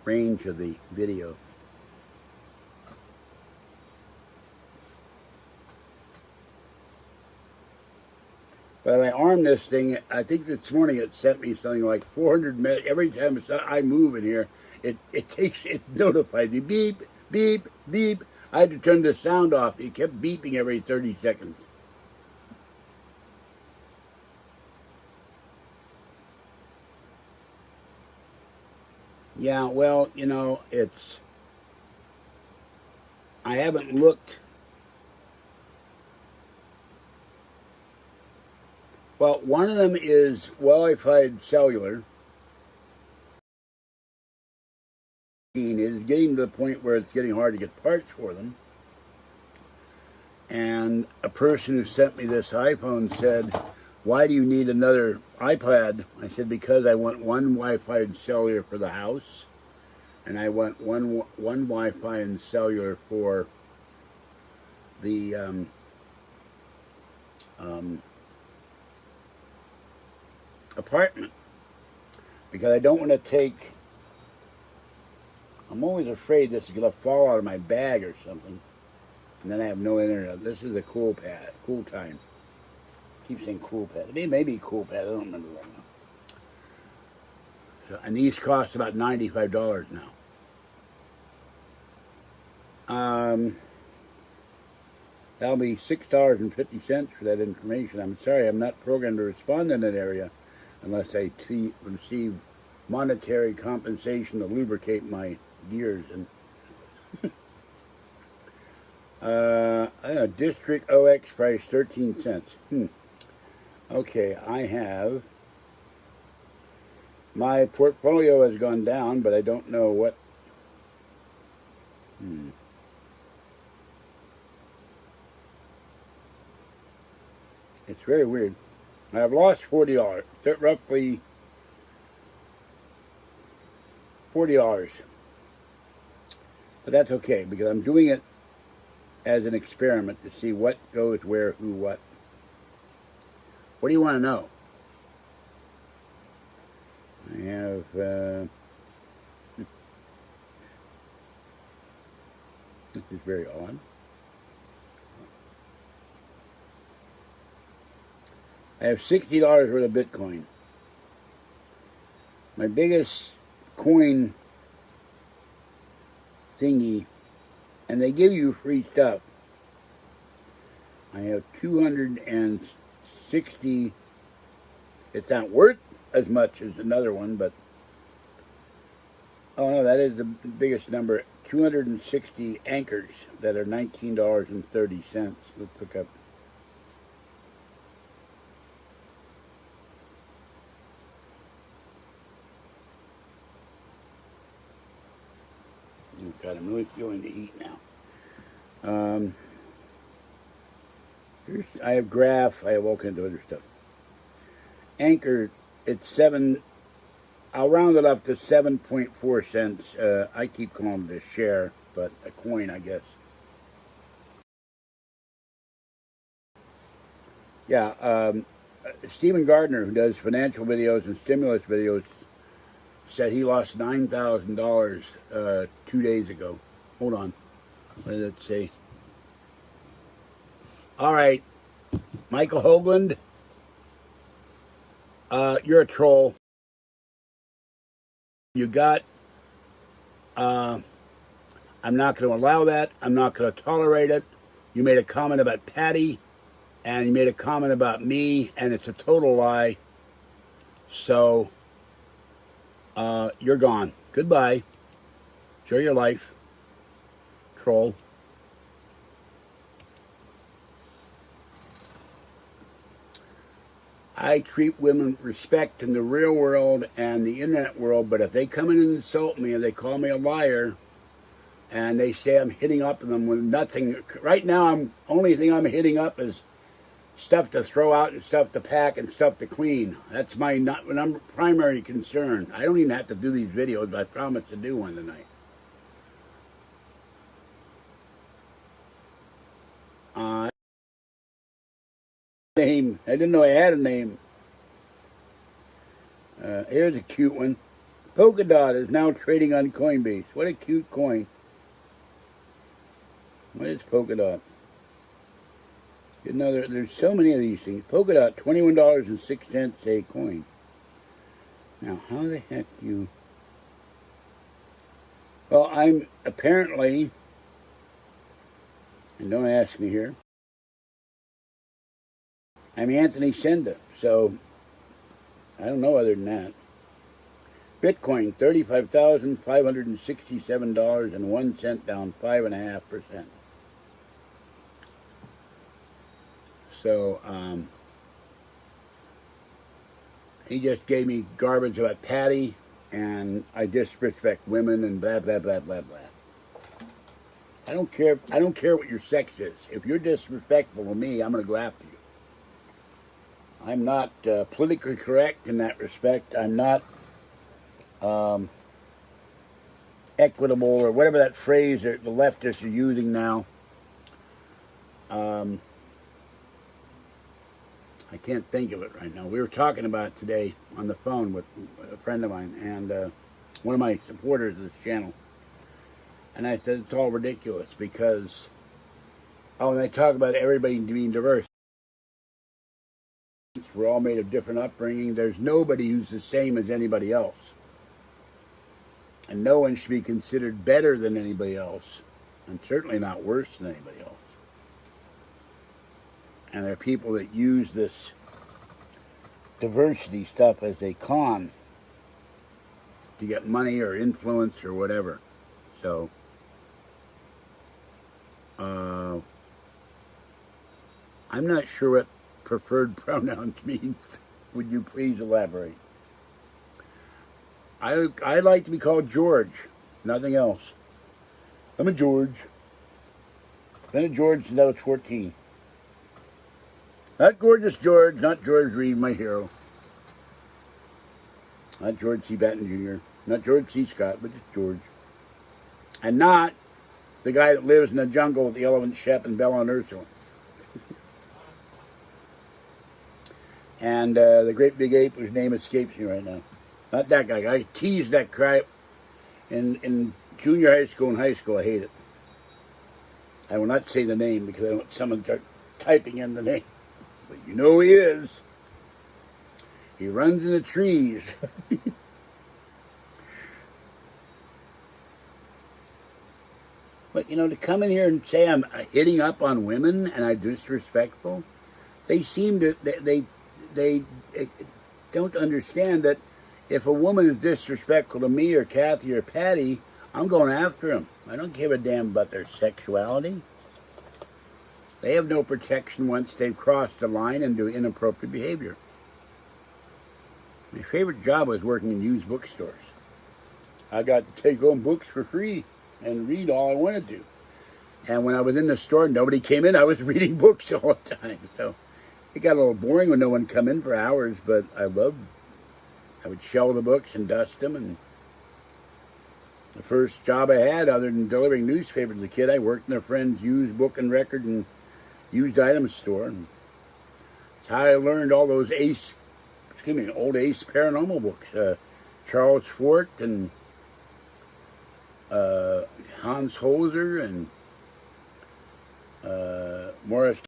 range of the video. But I arm this thing. I think this morning it sent me something like 400 minutes. Every time I move in here, it notifies me. Beep, beep, beep. I had to turn the sound off. It kept beeping every 30 seconds. Yeah, well, it's I haven't looked. Well, one of them is Wi-Fi cellular. It is getting to the point where it's getting hard to get parts for them. And a person who sent me this iPhone said, "Why do you need another iPad?" I said, "Because I want one Wi-Fi and cellular for the house, and I want one Wi-Fi and cellular for the apartment, because I don't want to take." I'm always afraid this is going to fall out of my bag or something, and then I have no internet. This is a cool pad, cool time. I keep saying cool pad. It may be cool pad. I don't remember right now. So, and these cost about $95 now. That'll be $6.50 for that information. I'm sorry, I'm not programmed to respond in that area unless I receive monetary compensation to lubricate my gears. And District OX price 13 cents. Okay, I have, my portfolio has gone down, but I don't know what. It's very weird. I've lost $40, roughly $40. But that's okay, because I'm doing it as an experiment to see what goes where, who, what. What do you want to know? I have, this is very odd. I have $60 worth of Bitcoin. My biggest coin thingy, and they give you free stuff. I have 260. It's not worth as much as another one, but oh no, that is the biggest number. 260 anchors that are $19.30. Let's look up. Oh God, I'm really feeling the heat now. I have graph. I have all kinds of other stuff. Anchor, it's 7. I'll round it up to 7.4 cents. I keep calling it a share, but a coin, I guess. Yeah, Stephen Gardner, who does financial videos and stimulus videos, said he lost $9,000 2 days ago. Hold on. What did it say? All right, Michael Hoagland, you're a troll. You got, I'm not going to allow that. I'm not going to tolerate it. You made a comment about Patty, and you made a comment about me, and it's a total lie. So, you're gone. Goodbye. Enjoy your life, troll. I treat women with respect in the real world and the internet world, but if they come in and insult me and they call me a liar and they say I'm hitting up on them with nothing, right now only thing I'm hitting up is stuff to throw out and stuff to pack and stuff to clean. That's my primary concern. I don't even have to do these videos, but I promise to do one tonight. Name. I didn't know I had a name. Here's a cute one. Polkadot is now trading on Coinbase. What a cute coin. What is Polkadot? You know, there's so many of these things. Polkadot, $21.06 a coin. Now, how the heck do you... Well, I'm apparently, and don't ask me here, I'm Anthony Senda, so I don't know other than that. Bitcoin, $35,567.01, down 5.5%. So, he just gave me garbage about Patty, and I disrespect women and blah, blah, blah, blah, blah. I don't care what your sex is. If you're disrespectful to me, I'm going to go after you. I'm not politically correct in that respect. I'm not equitable, or whatever that phrase that the leftists are using now. I can't think of it right now. We were talking about it today on the phone with a friend of mine and one of my supporters of this channel. And I said it's all ridiculous because, and they talk about everybody being diverse. We're all made of different upbringing. There's nobody who's the same as anybody else. And no one should be considered better than anybody else. And certainly not worse than anybody else. And there are people that use this diversity stuff as a con to get money or influence or whatever. So, I'm not sure what preferred pronouns means. Would you please elaborate? I like to be called George, nothing else. I'm a George. Been a George since I was 14. Not Gorgeous George, not George Reed, my hero. Not George C. Batten Jr., not George C. Scott, but just George. And not the guy that lives in the jungle with the elephant Shep and Bella and Ursula. And the great big ape whose name escapes me right now. Not that guy. I teased that crap in junior high school and high school. I hate it. I will not say the name because I don't want someone to start typing in the name. But you know who he is. He runs in the trees. But, to come in here and say I'm hitting up on women and I'm disrespectful, they seem to, they don't understand that if a woman is disrespectful to me or Kathy or Patty, I'm going after them. I don't give a damn about their sexuality. They have no protection once they've crossed the line into inappropriate behavior. My favorite job was working in used bookstores. I got to take home books for free and read all I wanted to. And when I was in the store, nobody came in. I was reading books all the time. So it got a little boring when no one come in for hours, but I would shelve the books and dust them. And the first job I had, other than delivering newspapers as a kid, I worked in a friend's used book and record and used items store. And that's how I learned all those old Ace paranormal books. Charles Fort and Hans Holzer and Morris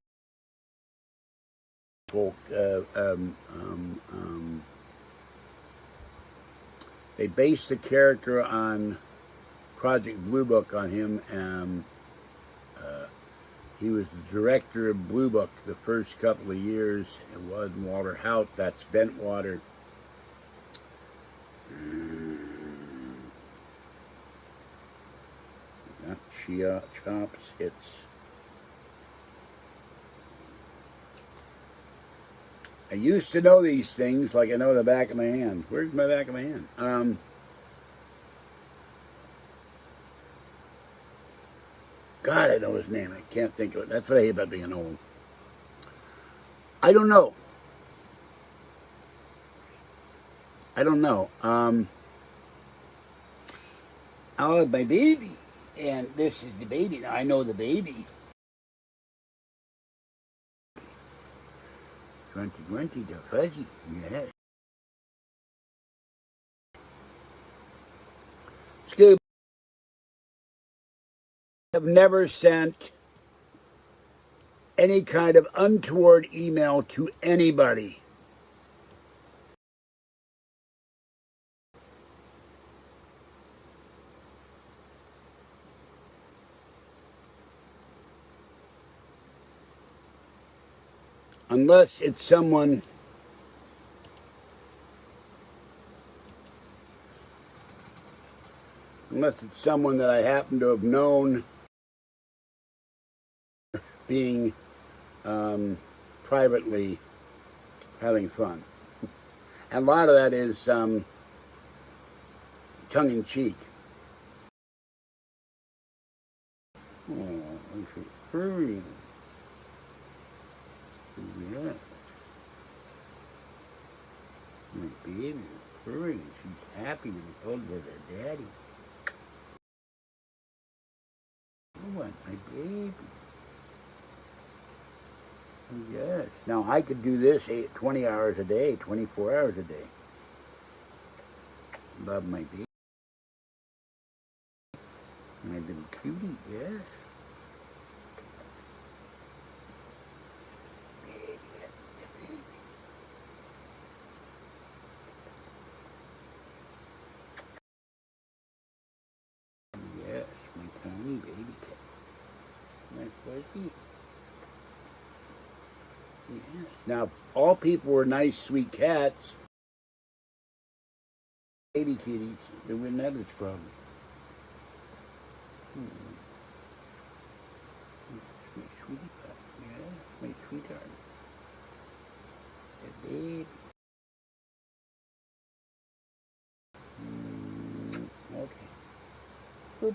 they based the character on Project Blue Book on him. He was the director of Blue Book the first couple of years. It was Walter Hout. That's Bentwater. Not Chia Chops. It's I used to know these things like I know the back of my hand. Where's my back of my hand? God, I know his name. I can't think of it. That's what I hate about being old. I don't know. Oh, my baby. And this is the baby. Now, I know the baby. Grunty, the fuzzy. Yes. Scoob. Have never sent any kind of untoward email to anybody. Unless it's someone unless it's someone that I happen to have known being privately having fun. And a lot of that is tongue-in-cheek. Oh, she's purring. Yeah. My baby is purring. She's happy to be told with her daddy. Oh, my baby. Yes. Now, I could do this 20 hours a day, 24 hours a day. Love my baby. My little cutie, yes. Yes, my tiny baby cat. My fuzzy. Yes. Now, all people were nice, sweet cats. Baby kitties, they wouldn't have this problem. My sweetie pie, yeah, my sweetheart. The baby. Okay. Good.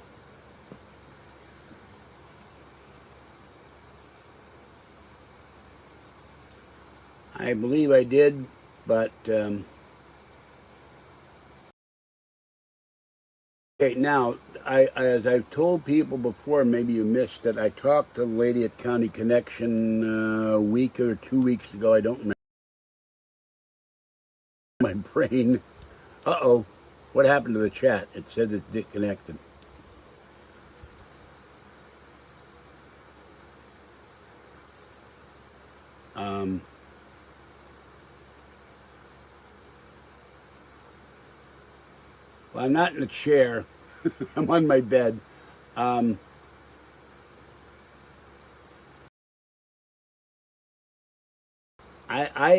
I believe I did, but okay. Now, as I've told people before, maybe you missed it. I talked to the lady at County Connection a week or 2 weeks ago. I don't remember. My brain. Uh-oh. What happened to the chat? It said it's disconnected. Well, I'm not in a chair. I'm on my bed. I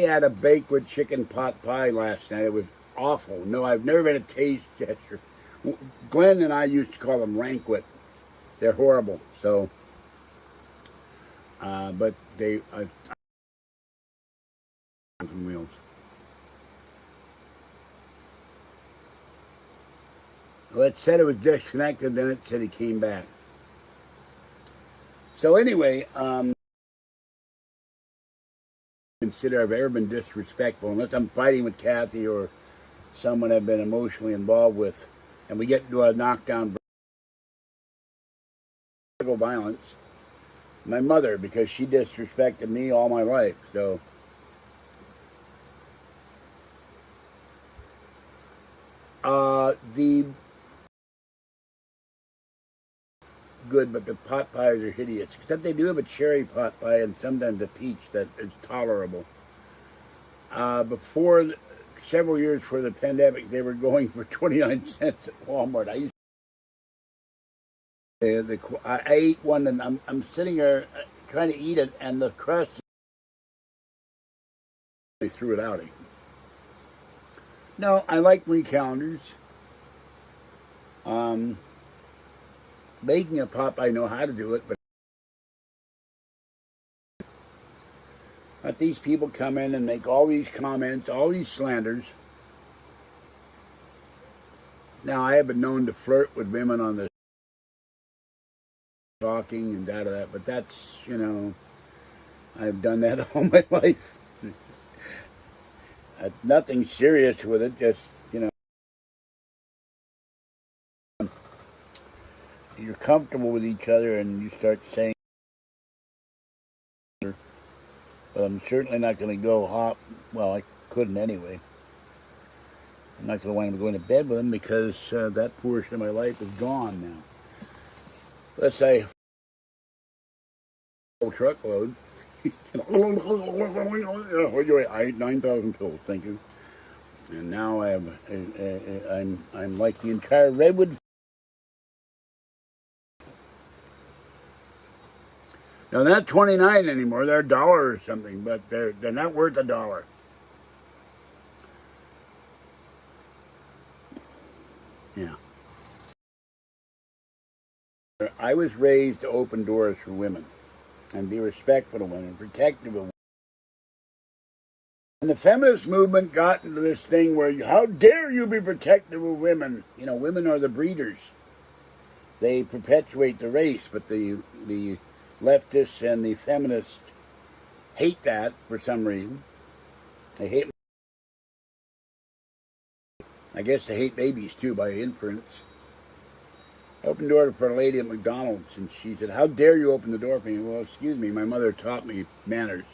had a baked chicken pot pie last night. It was awful. No, I've never been a taste tester. Glenn and I used to call them rankwit. They're horrible. So, but they on wheels. Well, it said it was disconnected. Then it said it came back. So anyway, consider I've ever been disrespectful unless I'm fighting with Kathy or someone I've been emotionally involved with, and we get into a knockdown, physical violence. My mother, because she disrespected me all my life. So, the good, but the pot pies are hideous. Except they do have a cherry pot pie and sometimes a peach that is tolerable. Before several years before the pandemic, they were going for 29 cents at Walmart. I ate one and I'm sitting there trying to eat it, and the crust, they threw it out. No, I like Marie Callender's. Making a pop, I know how to do it, but these people come in and make all these comments, all these slanders. Now, I have been known to flirt with women on the talking and that, but that's, I've done that all my life. Nothing serious with it, just, you're comfortable with each other and you start saying, but I'm certainly not going to go hop. Well, I couldn't anyway. I'm not going to wind up going to bed with him because that portion of my life is gone now. Let's say a truckload. I ate 9,000 pills, thank you. And now I'm like the entire redwood. Now they're not 29 anymore. They're $1 or something, but they're not worth $1. Yeah. I was raised to open doors for women and be respectful of women, protective of women. And the feminist movement got into this thing where, how dare you be protective of women? You know, women are the breeders. They perpetuate the race, but the leftists and the feminists hate that for some reason. They hate, I guess they hate babies too by inference. I opened the door for a lady at McDonald's, and she said, how dare you open the door for me? Well, excuse me, my mother taught me manners.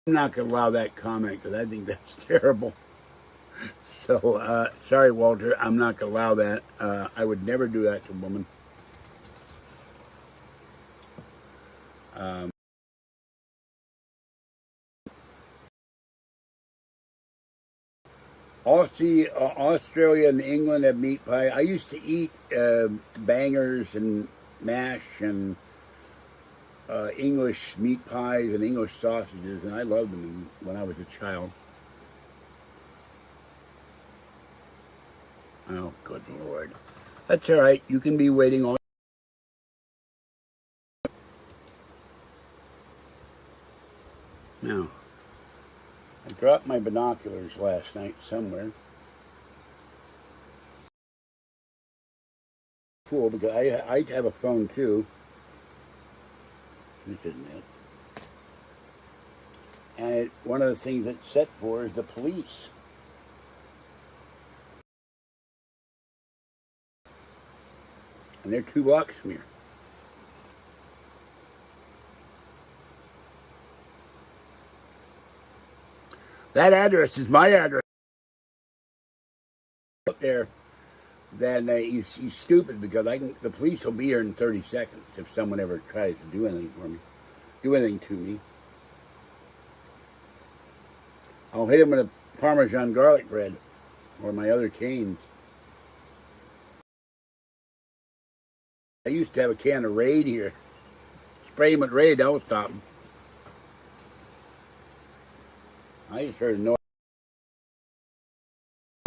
I'm not going to allow that comment because I think that's terrible. So, sorry, Walter, I'm not going to allow that. I would never do that to a woman. Australia and England have meat pie. I used to eat bangers and mash and English meat pies and English sausages, and I loved them when I was a child. Oh, good Lord. That's all right. You can be waiting all. Now, I dropped my binoculars last night somewhere. Cool, because I have a phone too. This isn't it. And one of the things it's set for is the police. And they're 2 blocks from here. That address is my address. Out there, then he's stupid because the police will be here in 30 seconds if someone ever tries to do anything for me, do anything to me. I'll hit him with a Parmesan garlic bread or my other canes. I used to have a can of Raid here. Spray him with Raid, that will stop him. I just heard a noise.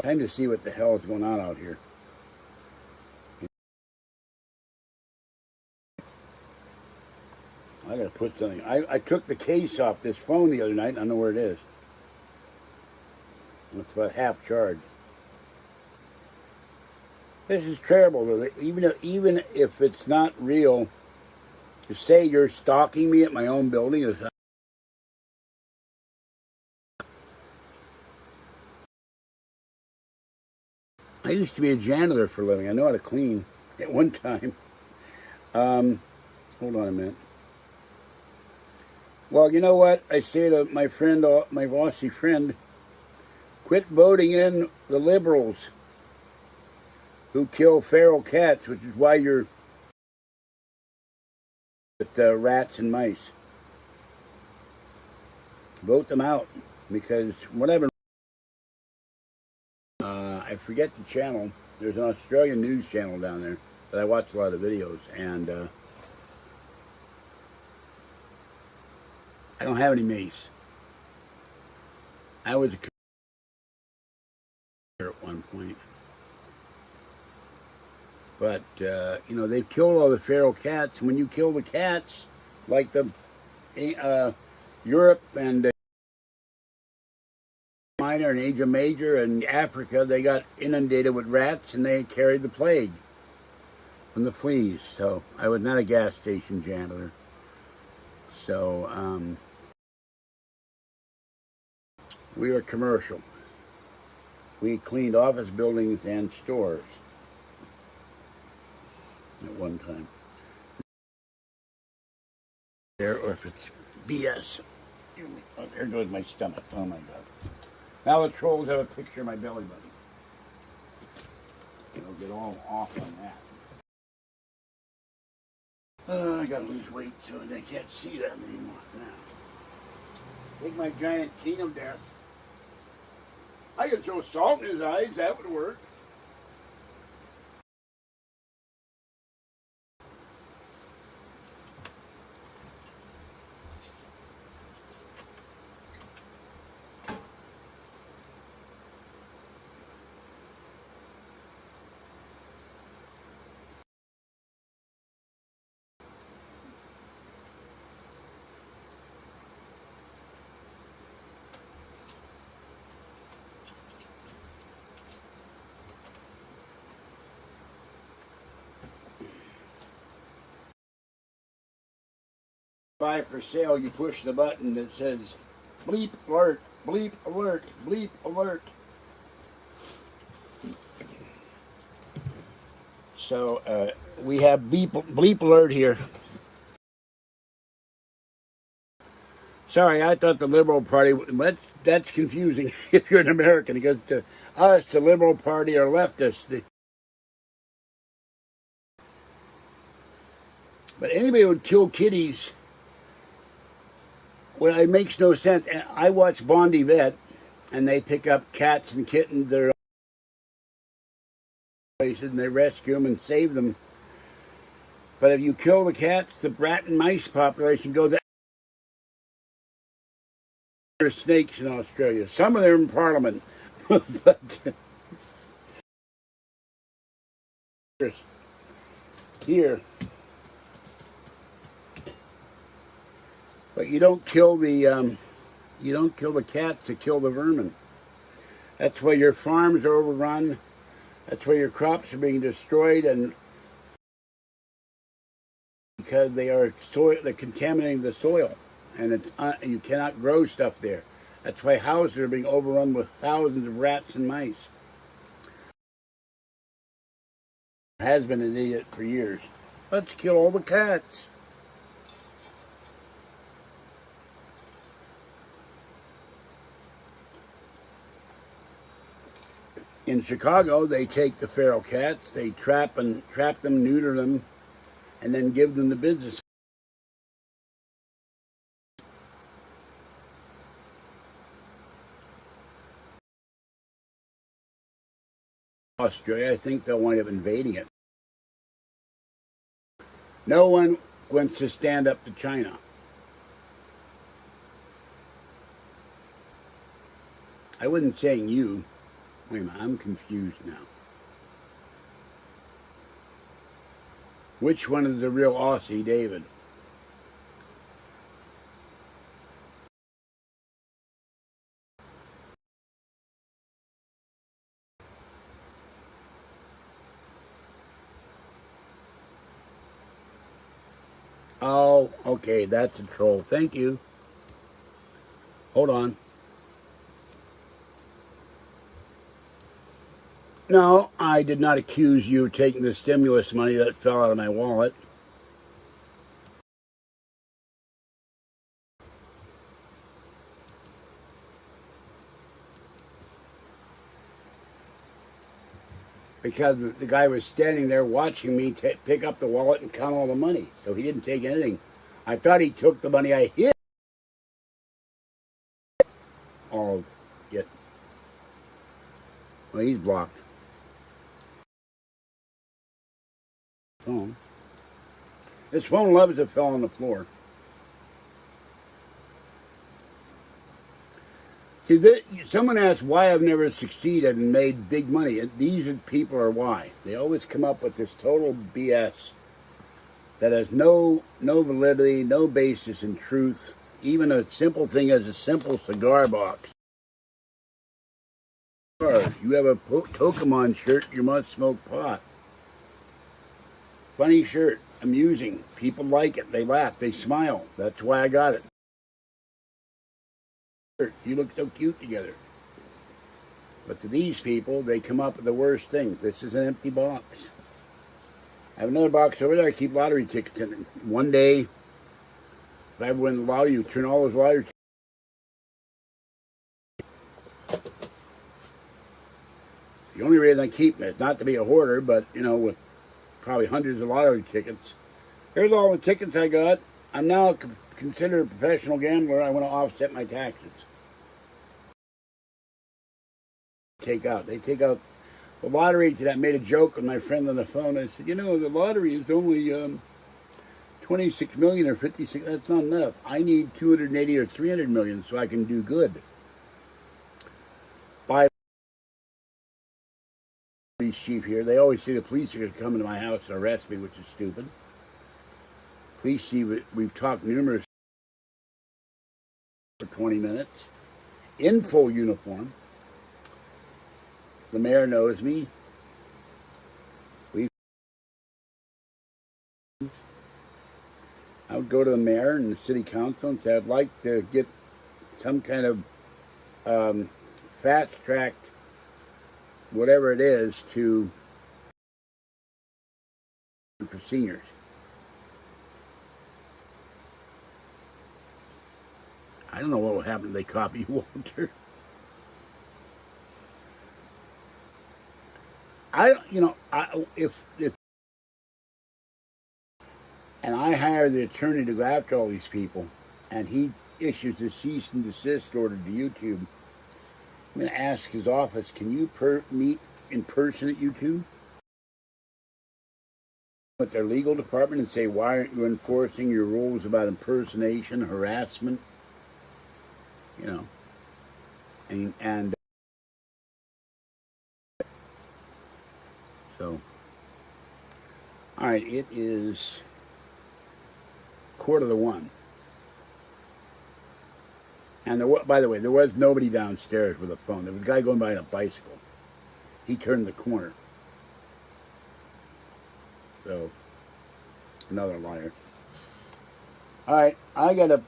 Time to see what the hell is going on out here. I gotta put something. I took the case off this phone the other night. I don't know where it is. It's about half charged. This is terrible, though. Even if it's not real, to say you're stalking me at my own building is. I used to be a janitor for a living. I know how to clean at one time. Hold on a minute. Well, you know what? I say to my friend, my Aussie friend, quit voting in the liberals who kill feral cats, which is why you're with rats and mice. Vote them out because whatever. I forget the channel. There's an Australian news channel down there that I watch a lot of videos, and I don't have any mace. I was a at one point, but you know, they've killed all the feral cats. And when you kill the cats, like the Europe and Minor and Asia Major and Africa, they got inundated with rats and they carried the plague from the fleas. So I was not a gas station janitor. So we were commercial. We cleaned office buildings and stores at one time. There, or if it's BS. Oh, there goes my stomach. Oh my God. Now the trolls have a picture of my belly button. It'll get all off on that. I gotta lose weight so they can't see that anymore. Now, take my giant cane of death. I could throw salt in his eyes, that would work. buy for sale, you push the button that says bleep alert, bleep alert, bleep alert. So we have bleep alert here. Sorry, I thought the Liberal Party, that's confusing if you're an American, because to us, the Liberal Party are leftists. But anybody would kill kitties. Well, it makes no sense. And I watch Bondi Vet, and they pick up cats and kittens. They're places, and they rescue them and save them. But if you kill the cats, the rat and mice population goes. There's snakes in Australia. Some of them in Parliament, but here. But you don't kill the cats to kill the vermin. That's why your farms are overrun. That's why your crops are being destroyed, and because they're contaminating the soil, and you cannot grow stuff there. That's why houses are being overrun with thousands of rats and mice. Has been an idiot for years. Let's kill all the cats. In Chicago, they take the feral cats, they trap them, neuter them, and then give them the business. Australia, I think they'll wind up invading it. No one wants to stand up to China. I wasn't saying you. Wait a minute, I'm confused now. Which one is the real Aussie, David? Oh, okay, that's a troll. Thank you. Hold on. No, I did not accuse you of taking the stimulus money that fell out of my wallet. Because the guy was standing there watching me pick up the wallet and count all the money. So he didn't take anything. I thought he took the money I hid. Oh, yeah. Well, he's blocked. Phone. This phone loves to fall on the floor. See, someone asked why I've never succeeded and made big money. These people are why. They always come up with this total BS that has no validity, no basis in truth. Even a simple thing as a simple cigar box. You have a Pokemon shirt, you must smoke pot. Funny shirt, amusing. People like it, they laugh, they smile. That's why I got it. You look so cute together. But to these people, they come up with the worst thing. This is an empty box. I have another box over there. I keep lottery tickets in it. One day, if I ever win the lottery, you turn all those lottery tickets. The only reason I keep them is not to be a hoarder, but, with probably hundreds of lottery tickets. Here's all the tickets I got. I'm now considered a professional gambler. I want to offset my taxes. They take out the lottery. I made a joke with my friend on the phone. I said, the lottery is only 26 million or 56. That's not enough. I need 280 or 300 million so I can do good. Buy police chief here. They always say the police are going to come into my house and arrest me, which is stupid. Police chief, we've talked numerous for 20 minutes in full uniform. The mayor knows me. I would go to the mayor and the city council and say, I'd like to get some kind of fast-tracked, whatever it is, for seniors. I don't know what will happen if they copy Walter. If and I hire the attorney to go after all these people, and he issues a cease and desist order to YouTube, I'm going to ask his office, can you meet in person at YouTube with their legal department and say, why aren't you enforcing your rules about impersonation, harassment, you know, and so, all right, it is 1:45. And by the way, there was nobody downstairs with a phone. There was a guy going by on a bicycle. He turned the corner. So, another liar. All right, I gotta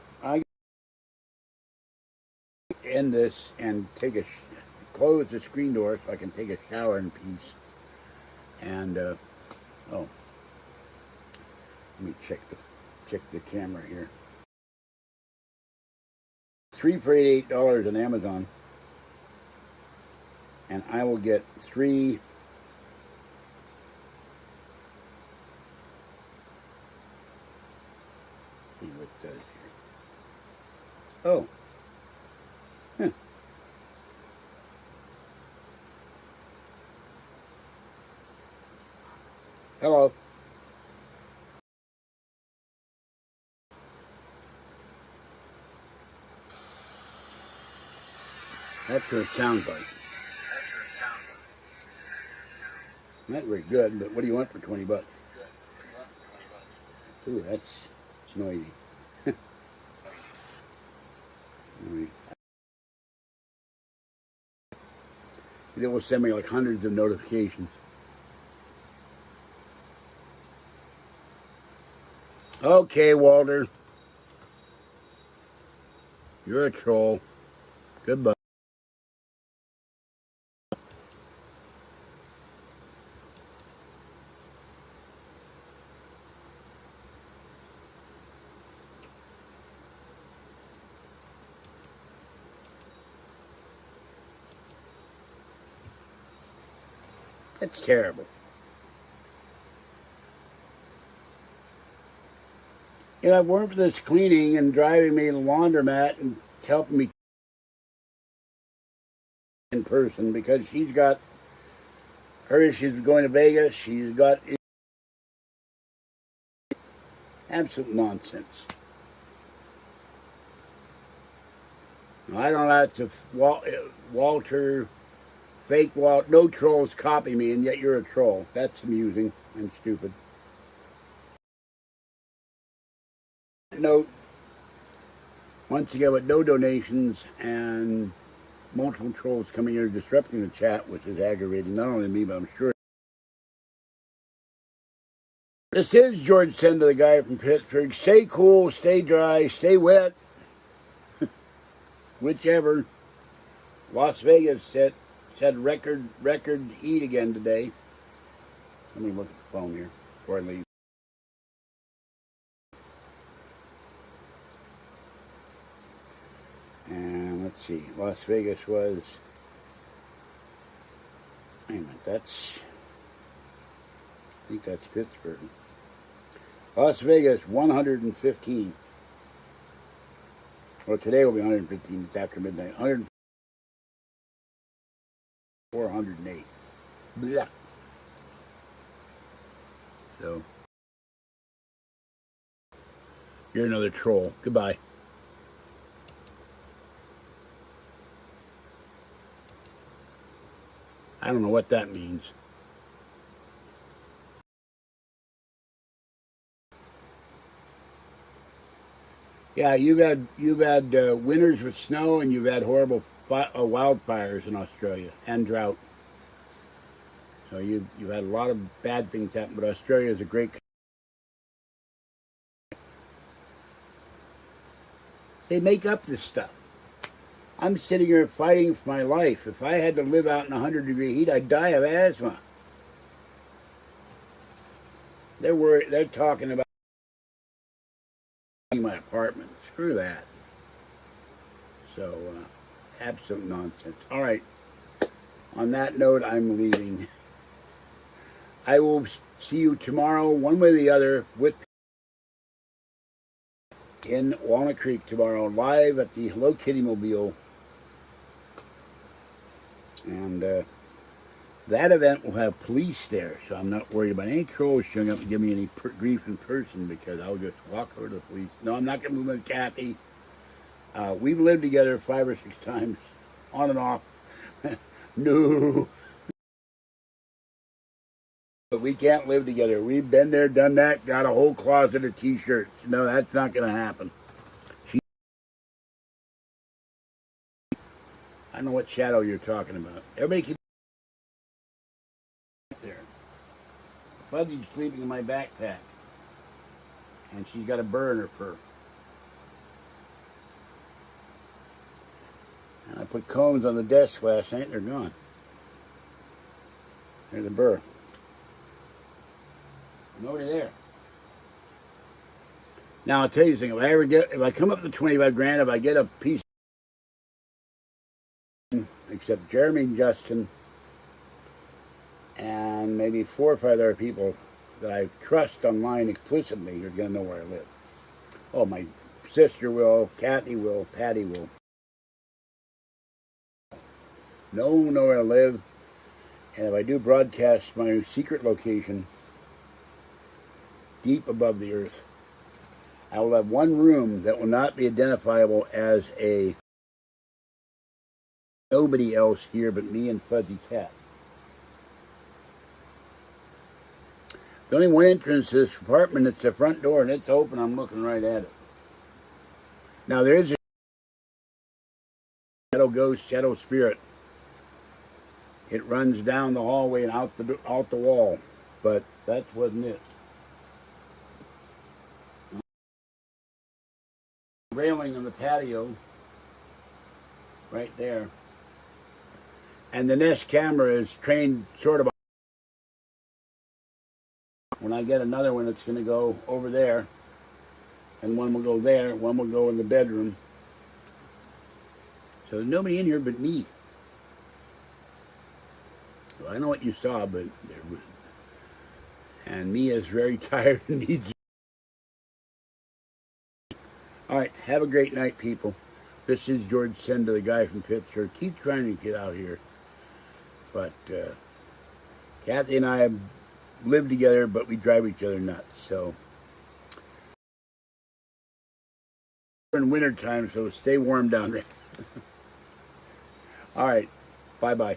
end this and close the screen door so I can take a shower in peace. And let me check the camera here. 3 for $88 on Amazon, and I will get 3. See what it does here. Oh. Huh. Hello. That's what it sounds like. Not very good, but what do you want for 20 bucks? Ooh, that's noisy. They will send me like hundreds of notifications. Okay, Walter. You're a troll. Goodbye. That's terrible. You know, if it weren't for this cleaning and driving me to the laundromat and helping me in person, because she's got her issues going to Vegas, she's got absolute nonsense. I don't have to Walter, fake Walt, no trolls copy me, and yet you're a troll. That's amusing and stupid. Note, once again, with no donations and multiple trolls coming here disrupting the chat, which is aggravating not only me, but I'm sure. This is George Senda, the guy from Pittsburgh. Stay cool, stay dry, stay wet. Whichever. Las Vegas said record heat again today. Let me look at the phone here before I leave. And let's see, Las Vegas was, wait a minute, I think that's Pittsburgh. Las Vegas, 115. Well, today will be 115, it's after midnight. 408. Blah. So, you're another troll. Goodbye. I don't know what that means. Yeah, you've had winters with snow, and you've had horrible wildfires in Australia and drought. So you've had a lot of bad things happen, but Australia is a great. They make up this stuff. I'm sitting here fighting for my life. If I had to live out in 100-degree heat, I'd die of asthma. They're worried. They're talking about my apartment. Screw that. So, absolute nonsense. All right. On that note, I'm leaving. I will see you tomorrow, one way or the other, in Walnut Creek tomorrow, live at the Hello Kitty Mobile. And that event will have police there, so I'm not worried about any trolls showing up and giving me any grief in person, because I'll just walk over to the police. No, I'm not going to move with Kathy. We've lived together 5 or 6 times, on and off. No. But we can't live together. We've been there, done that, got a whole closet of t-shirts. No, that's not going to happen. I don't know what shadow you're talking about. Everybody keeps there. Fuzzy's sleeping in my backpack. And she's got a burr in her fur. And I put combs on the desk last night, they're gone. There's a burr. Nobody there. Now I'll tell you something. If I come up to 25 grand, if I get a piece, except Jeremy and Justin, and maybe 4 or 5 other people that I trust online explicitly, you're going to know where I live. Oh, my sister will, Kathy will, Patty will. No one will know where I live. And if I do broadcast my secret location, deep above the earth, I will have one room that will not be identifiable as a nobody else here but me and Fuzzy Cat. The only one entrance to this apartment, it's the front door, and it's open. I'm looking right at it. Now, there is a shadow ghost, shadow spirit. It runs down the hallway and out the wall, but that wasn't it. Railing on the patio, right there. And the Nest camera is trained sort of. When I get another one, it's going to go over there, and one will go there, and one will go in the bedroom. So there's nobody in here but me. So I know what you saw, but there was. And Mia is very tired and needs. All right, have a great night, people. This is George Senda, the guy from Pittsburgh. Keep trying to get out here. But Kathy and I have lived together, but we drive each other nuts. So we're in wintertime, so stay warm down there. All right, bye-bye.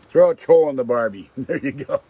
Throw a troll on the Barbie. There you go.